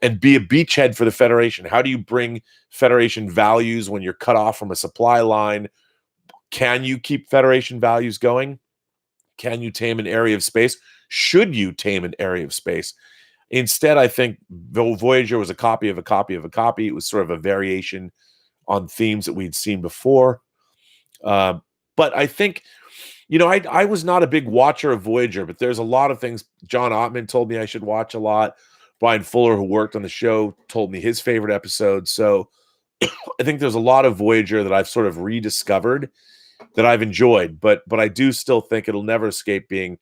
and be a beachhead for the Federation? How do you bring Federation values when you're cut off from a supply line? Can you keep Federation values going? Can you tame an area of space? Should you tame an area of space? Instead, I think Voyager was a copy of a copy of a copy. It was sort of a variation on themes that we'd seen before. But I think, I was not a big watcher of Voyager, but there's a lot of things. John Ottman told me I should watch a lot. Brian Fuller, who worked on the show, told me his favorite episode. So I think there's a lot of Voyager that I've sort of rediscovered that I've enjoyed, but I do still think it'll never escape being,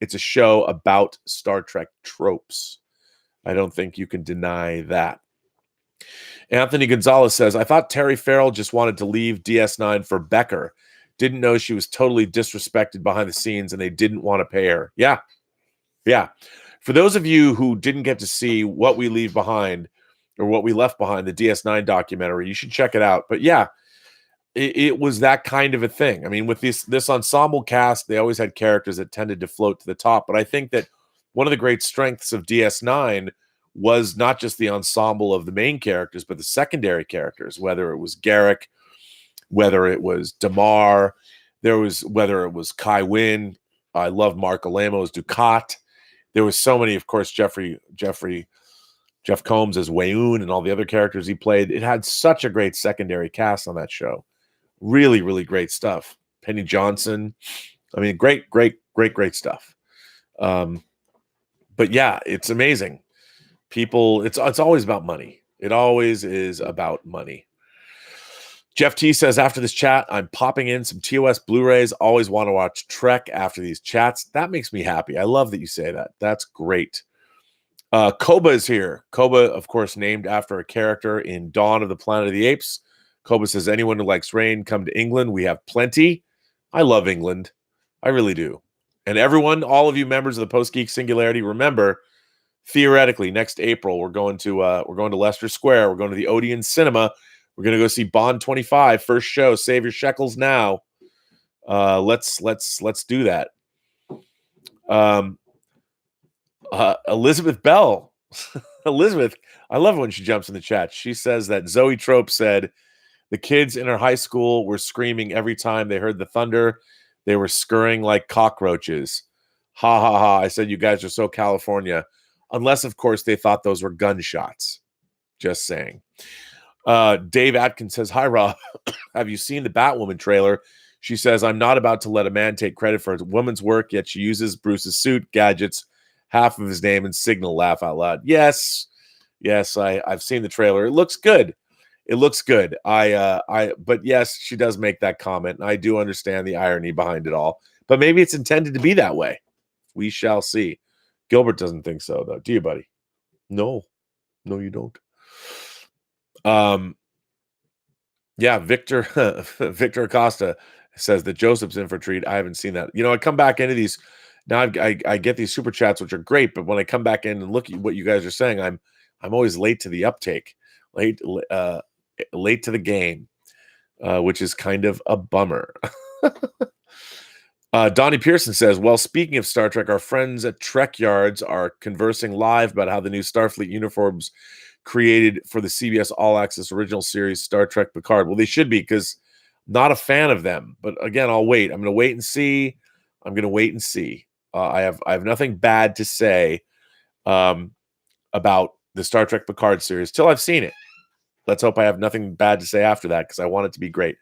it's a show about Star Trek tropes. I don't think you can deny that. Anthony Gonzalez says, I thought Terry Farrell just wanted to leave DS9 for Becker. Didn't know she was totally disrespected behind the scenes and they didn't want to pay her. Yeah. For those of you who didn't get to see What We Leave Behind or What We Left Behind, the DS9 documentary, you should check it out. But yeah, it was that kind of a thing. I mean, with this ensemble cast, they always had characters that tended to float to the top. But I think that one of the great strengths of DS9 was not just the ensemble of the main characters, but the secondary characters, whether it was Garrick, whether it was Damar, whether it was Kai Wynn. I love Mark Alamo's Ducat. There was so many, of course, Jeff Combs as Wayoon and all the other characters he played. It had such a great secondary cast on that show. Really, really great stuff. Penny Johnson. I mean, great stuff. But yeah, it's amazing. People, it's always about money. It always is about money. Jeff T says, after this chat, I'm popping in some TOS Blu-rays. Always want to watch Trek after these chats. That makes me happy. I love that you say that. That's great. Koba is here. Koba, of course, named after a character in Dawn of the Planet of the Apes. Koba says, anyone who likes rain, come to England. We have plenty. I love England. I really do. And everyone, all of you members of the Post-Geek Singularity, remember, theoretically, next April, we're going to Leicester Square. We're going to the Odeon Cinema. We're going to go see Bond 25, first show. Save your shekels now. Let's do that. Elizabeth Bell. Elizabeth, I love it when she jumps in the chat. She says that Zoe Trope said the kids in her high school were screaming every time they heard the thunder. They were scurrying like cockroaches. Ha ha ha. I said, you guys are so California. Unless, of course, they thought those were gunshots. Just saying. Dave Atkins says, hi, Rob. Have you seen the Batwoman trailer? She says, I'm not about to let a man take credit for a woman's work, yet she uses Bruce's suit, gadgets, half of his name, and signal. Laugh out loud. Yes, I've seen the trailer. It looks good. But yes, she does make that comment, and I do understand the irony behind it all. But maybe it's intended to be that way. We shall see. Gilbert doesn't think so, though. Do you, buddy? No, you don't. Yeah, Victor Acosta says that Joseph's in for a treat. I haven't seen that. I come back into these now. I get these super chats, which are great, but when I come back in and look at what you guys are saying, I'm always late to the uptake, late to the game, which is kind of a bummer. Donnie Pearson says, well, speaking of Star Trek, our friends at Trek Yards are conversing live about how the new Starfleet uniforms created for the CBS All Access original series Star Trek Picard. Well, they should be, because not a fan of them. But again, I'll wait. I'm going to wait and see. I have nothing bad to say about the Star Trek Picard series till I've seen it. Let's hope I have nothing bad to say after that, because I want it to be great.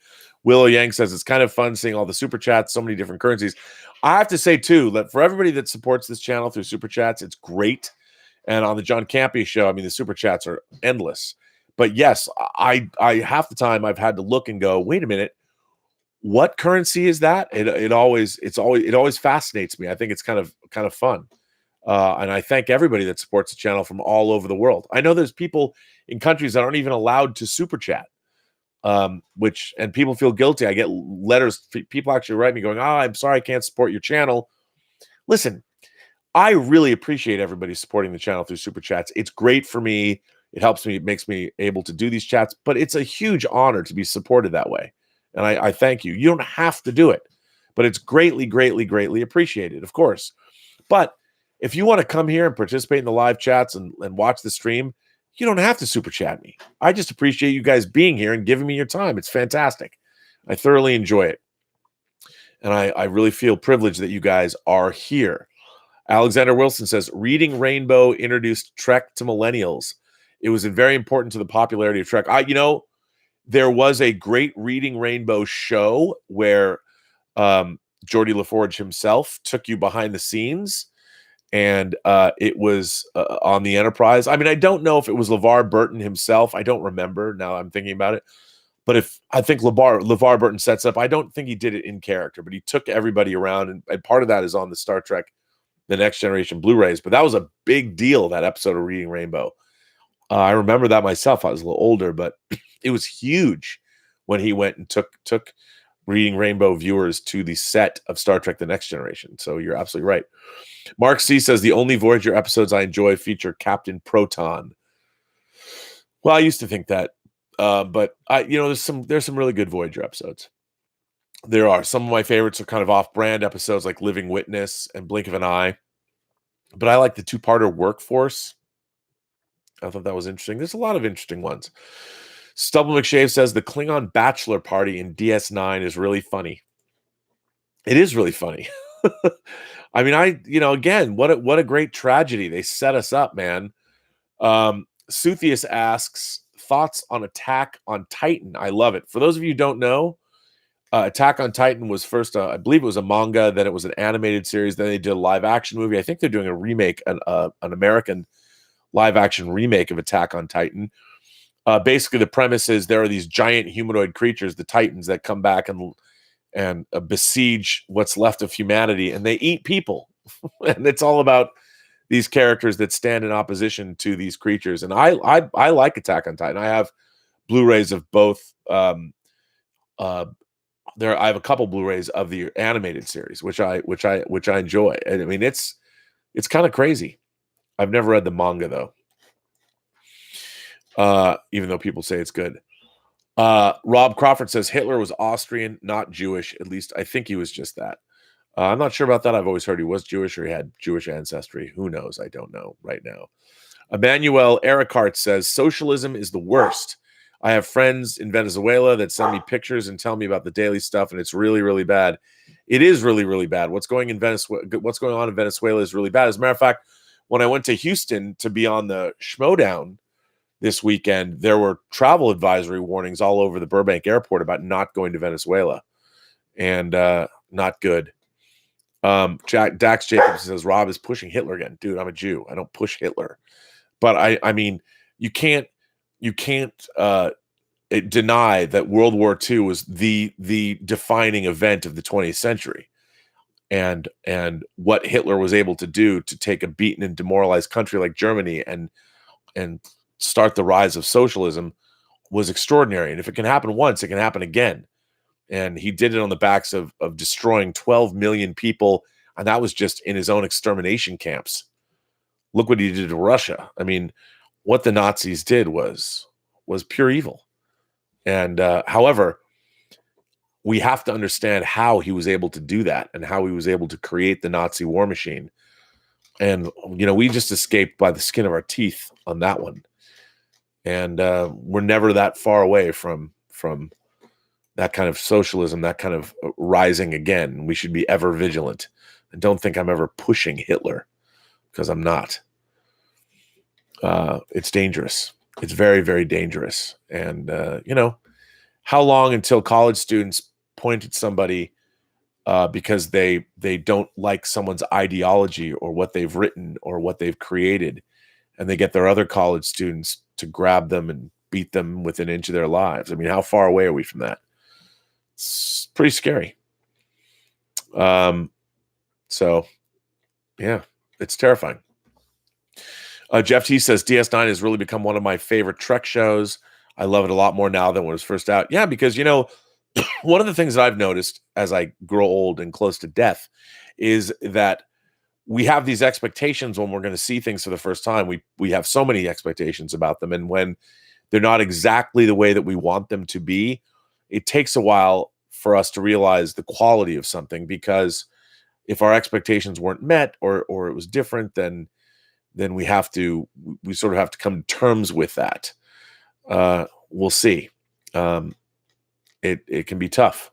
Willow Yang says, it's kind of fun seeing all the super chats, so many different currencies. I have to say, too, that for everybody that supports this channel through super chats, it's great. And on the John Campea show, I mean, the super chats are endless. But yes, I half the time I've had to look and go, wait a minute, what currency is that? It always fascinates me. I think it's kind of fun. And I thank everybody that supports the channel from all over the world. I know there's people in countries that aren't even allowed to super chat, and people feel guilty. I get letters, people actually write me going, I'm sorry, I can't support your channel. Listen, I really appreciate everybody supporting the channel through super chats. It's great for me. It helps me. It makes me able to do these chats, but it's a huge honor to be supported that way. And I thank you. You don't have to do it, but it's greatly, greatly, greatly appreciated, of course. But if you want to come here and participate in the live chats and watch the stream, you don't have to super chat me. I just appreciate you guys being here and giving me your time. It's fantastic. I thoroughly enjoy it. And I really feel privileged that you guys are here. Alexander Wilson says, Reading Rainbow introduced Trek to millennials. It was very important to the popularity of Trek. There was a great Reading Rainbow show where Geordie LaForge himself took you behind the scenes, and it was on the Enterprise. I mean, I don't know if it was LeVar Burton himself. I don't remember now. I'm thinking about it. But I think LeVar Burton sets up, I don't think he did it in character, but he took everybody around, and part of that is on the Star Trek The Next Generation Blu-rays. But that was a big deal, that episode of Reading Rainbow. I remember that myself. I was a little older, but it was huge when he went and took Reading Rainbow viewers to the set of Star Trek The Next Generation. So you're absolutely right. Mark C says, the only Voyager episodes I enjoy feature Captain Proton. Well, I used to think that, but there's some really good Voyager episodes. There are. Some of my favorites are kind of off-brand episodes like Living Witness and Blink of an Eye. But I like the two-parter Workforce. I thought that was interesting. There's a lot of interesting ones. Stubble McShave says the Klingon bachelor party in DS9 is really funny. It is really funny. I mean, again, what a great tragedy. They set us up, man. Suthius asks, thoughts on Attack on Titan. I love it. For those of you who don't know, Attack on Titan was first, I believe it was a manga, then it was an animated series, then they did a live action movie. I think they're doing a remake, an American live action remake of Attack on Titan. Basically, the premise is there are these giant humanoid creatures, the Titans, that come back and besiege what's left of humanity, and they eat people. And it's all about these characters that stand in opposition to these creatures. And I like Attack on Titan. I have Blu-rays of both. I have a couple Blu-rays of the animated series, which I enjoy. And I mean, it's kind of crazy. I've never read the manga though, even though people say it's good. Rob Crawford says Hitler was Austrian, not Jewish. At least I think he was just that. I'm not sure about that. I've always heard he was Jewish or he had Jewish ancestry. Who knows? I don't know right now. Emmanuel Ericart says socialism is the worst. I have friends in Venezuela that send me pictures and tell me about the daily stuff, and it's really, really bad. It is really, really bad. What's going on in Venezuela is really bad. As a matter of fact, when I went to Houston to be on the Schmodown this weekend, there were travel advisory warnings all over the Burbank airport about not going to Venezuela, and not good. Dax Jacobs says Rob is pushing Hitler again. Dude, I'm a Jew. I don't push Hitler. But I mean, you can't deny that World War II was the defining event of the 20th century, and what Hitler was able to do to take a beaten and demoralized country like Germany and start the rise of socialism was extraordinary. And if it can happen once, it can happen again. And he did it on the backs of destroying 12 million people, and that was just in his own extermination camps. Look what he did to Russia. I mean, what the Nazis did was pure evil. And however, we have to understand how he was able to do that and how he was able to create the Nazi war machine. And, we just escaped by the skin of our teeth on that one. And we're never that far away from that kind of socialism, that kind of rising again. We should be ever vigilant. And don't think I'm ever pushing Hitler, because I'm not. It's dangerous. It's very, very dangerous. And, how long until college students point at somebody because they don't like someone's ideology or what they've written or what they've created, and they get their other college students to grab them and beat them within an inch of their lives? I mean, how far away are we from that? It's pretty scary. So yeah, it's terrifying. Jeff T says DS9 has really become one of my favorite Trek shows. I love it a lot more now than when it was first out. Yeah, because one of the things that I've noticed as I grow old and close to death is that we have these expectations when we're going to see things for the first time. We have so many expectations about them, and when they're not exactly the way that we want them to be, it takes a while for us to realize the quality of something, because if our expectations weren't met or it was different, then we sort of have to come to terms with that. We'll see. It can be tough,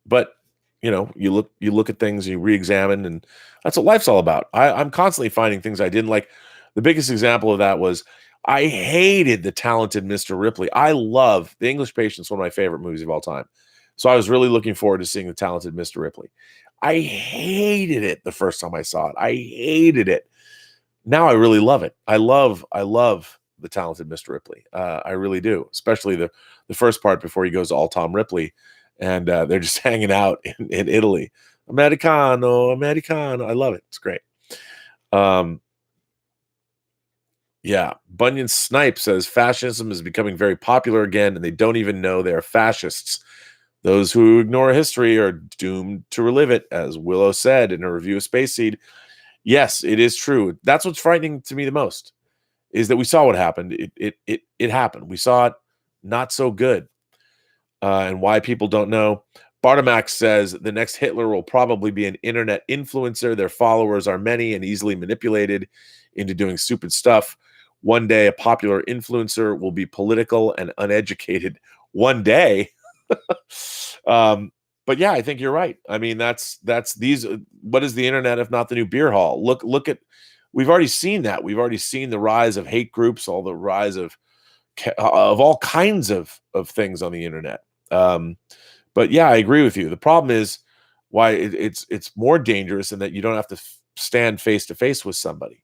but you look at things, you re-examine, and that's what life's all about. I'm constantly finding things I didn't like. The biggest example of that was I hated The Talented Mr. Ripley. I love The English Patient's one of my favorite movies of all time. So I was really looking forward to seeing The Talented Mr. Ripley. I hated it the first time I saw it. I hated it. Now I really love it. I love The Talented Mr. Ripley. I really do, especially the first part before he goes all Tom Ripley, and they're just hanging out in Italy. Americano. I love it. It's great. Yeah. Bunyan Snipe says fascism is becoming very popular again, and they don't even know they're fascists. Those who ignore history are doomed to relive it, as Willow said in a review of Space Seed. Yes, it is true. That's what's frightening to me the most, is that we saw what happened. It happened. We saw it not so good. And why people don't know. Bartomax says the next Hitler will probably be an internet influencer. Their followers are many and easily manipulated into doing stupid stuff. One day, a popular influencer will be political and uneducated. One day. But yeah, I think you're right. I mean, that's these. What is the internet if not the new beer hall? Look at. We've already seen that. We've already seen the rise of hate groups, all the rise of all kinds of things on the internet. But yeah, I agree with you. The problem is why it's more dangerous in that you don't have to stand face to face with somebody.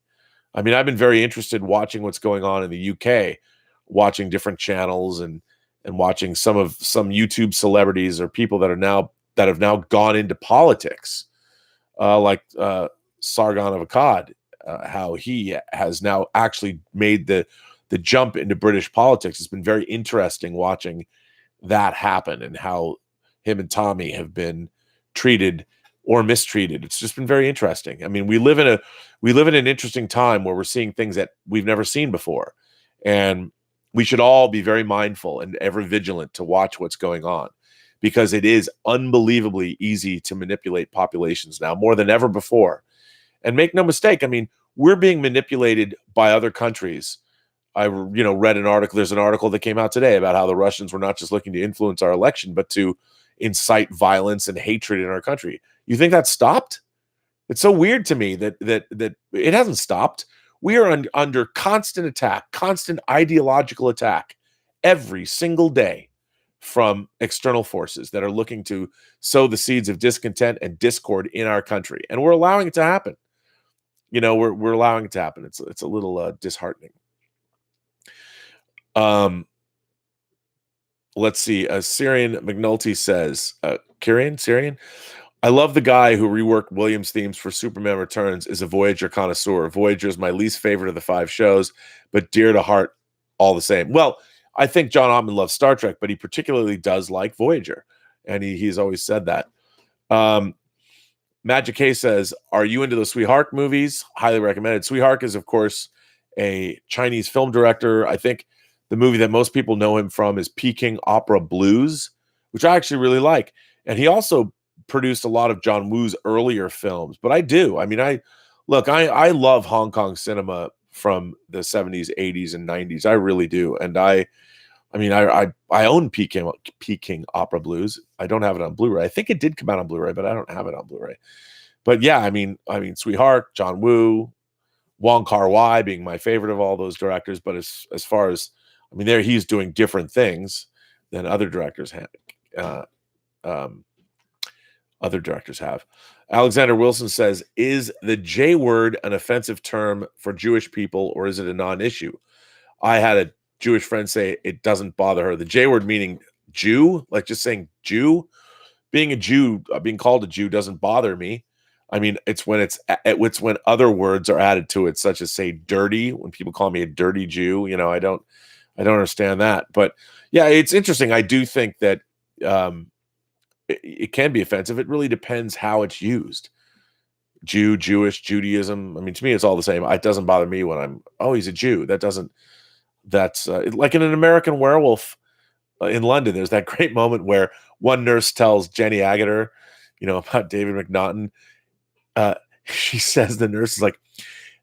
I mean, I've been very interested watching what's going on in the UK, watching different channels and watching some YouTube celebrities or people that have now gone into politics, like Sargon of Akkad, how he has now actually made the jump into British politics. It's been very interesting watching that happen and how him and Tommy have been treated or mistreated. It's just been very interesting. I mean, we live in an interesting time where we're seeing things that we've never seen before. And we should all be very mindful and ever vigilant to watch what's going on, because it is unbelievably easy to manipulate populations now more than ever before. And make no mistake, I mean, we're being manipulated by other countries. I read an article. There's an article that came out today about how the Russians were not just looking to influence our election, but to incite violence and hatred in our country. You think that stopped? It's so weird to me that it hasn't stopped. We are under constant attack, constant ideological attack every single day from external forces that are looking to sow the seeds of discontent and discord in our country, and we're allowing it to happen. We're allowing it to happen. It's a little disheartening. Let's see. Syrian McNulty says, Syrian, I love the guy who reworked Williams' themes for Superman Returns is a Voyager connoisseur. Voyager is my least favorite of the 5 shows, but dear to heart all the same. Well, I think John Ottman loves Star Trek, but he particularly does like Voyager, and he's always said that. Magic K says, are you into the Sweetheart movies? Highly recommended. Sweetheart is, of course, a Chinese film director. I think the movie that most people know him from is Peking Opera Blues, which I actually really like. And he also produced a lot of John Woo's earlier films. But I do. I mean, I love Hong Kong cinema from the 70s, 80s, and 90s. I really do. And I own Peking Opera Blues. I don't have it on Blu-ray. I think it did come out on Blu-ray, but I don't have it on Blu-ray. But yeah, I mean, Sweetheart, John Woo, Wong Kar-wai being my favorite of all those directors. But as far as, I mean, there he's doing different things than other directors have. Alexander Wilson says, is the J word an offensive term for Jewish people, or is it a non-issue? I had a Jewish friend say it doesn't bother her. The J word meaning Jew, like just saying Jew, being a Jew, being called a Jew doesn't bother me. I mean, it's when other words are added to it, such as say dirty. When people call me a dirty Jew, I don't understand that. But yeah, it's interesting. I do think that it can be offensive. It really depends how it's used. Jew, Jewish, Judaism. I mean, to me, it's all the same. It doesn't bother me when he's a Jew. That's like in An American Werewolf in London. There's that great moment where one nurse tells Jenny Agutter, about David McNaughton. She says, the nurse is like,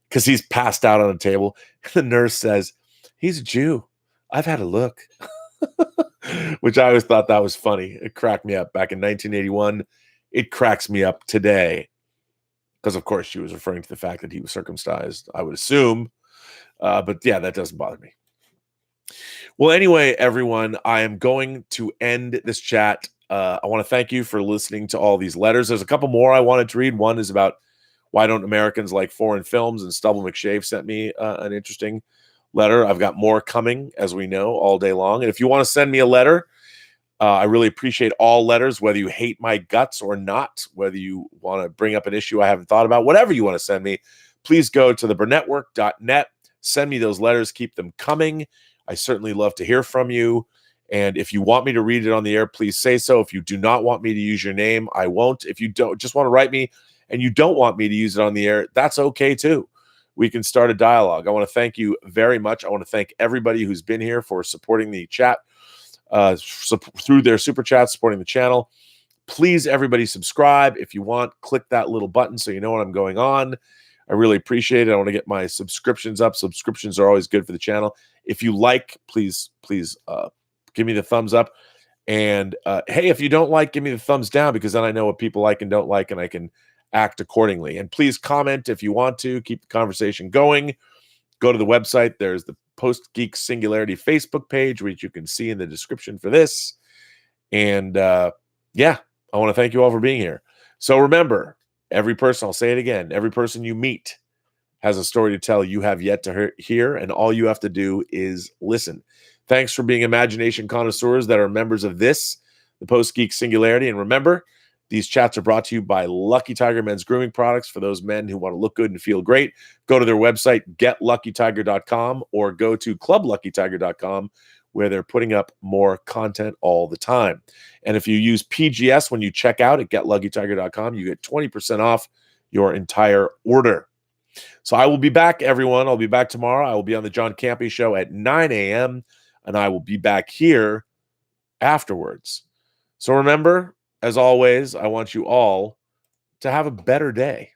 because he's passed out on a table. The nurse says, he's a Jew. I've had a look. Which I always thought that was funny. It cracked me up back in 1981. It cracks me up today. Because, of course, she was referring to the fact that he was circumcised, I would assume. But yeah, that doesn't bother me. Well, anyway, everyone, I am going to end this chat. I want to thank you for listening to all these letters. There's a couple more I wanted to read. One is about why don't Americans like foreign films? And Stubble McShave sent me an interesting letter. I've got more coming, as we know, all day long. And if you want to send me a letter, I really appreciate all letters, whether you hate my guts or not, whether you want to bring up an issue I haven't thought about, whatever you want to send me, please go to the Burnettwork.net. Send me those letters. Keep them coming. I certainly love to hear from you. And if you want me to read it on the air, please say so. If you do not want me to use your name, I won't. If you don't just want to write me and you don't want me to use it on the air, that's okay too. We can start a dialogue. I want to thank you very much. I want to thank everybody who's been here for supporting the chat through their super chat, supporting the channel. Please, everybody, subscribe. If you want, click that little button so you know when I'm going on. I really appreciate it. I want to get my subscriptions up. Subscriptions are always good for the channel. If you like, please give me the thumbs up. And hey, if you don't like, give me the thumbs down, because then I know what people like and don't like, and I can act accordingly. And please comment if you want to. Keep the conversation going. Go to the website. There's the Post-Geek Singularity Facebook page, which you can see in the description for this. And Yeah, I want to thank you all for being here. So remember, every person, I'll say it again, every person you meet has a story to tell you have yet to hear, and all you have to do is listen. Thanks for being imagination connoisseurs that are members of this, the Post-Geek Singularity. And remember, these chats are brought to you by Lucky Tiger Men's Grooming Products for those men who want to look good and feel great. Go to their website, getluckytiger.com, or go to clubluckytiger.com, where they're putting up more content all the time. And if you use PGS when you check out at getluckytiger.com, you get 20% off your entire order. So I will be back, everyone. I'll be back tomorrow. I will be on the John Campy Show at 9 a.m., and I will be back here afterwards. So remember, as always, I want you all to have a better day.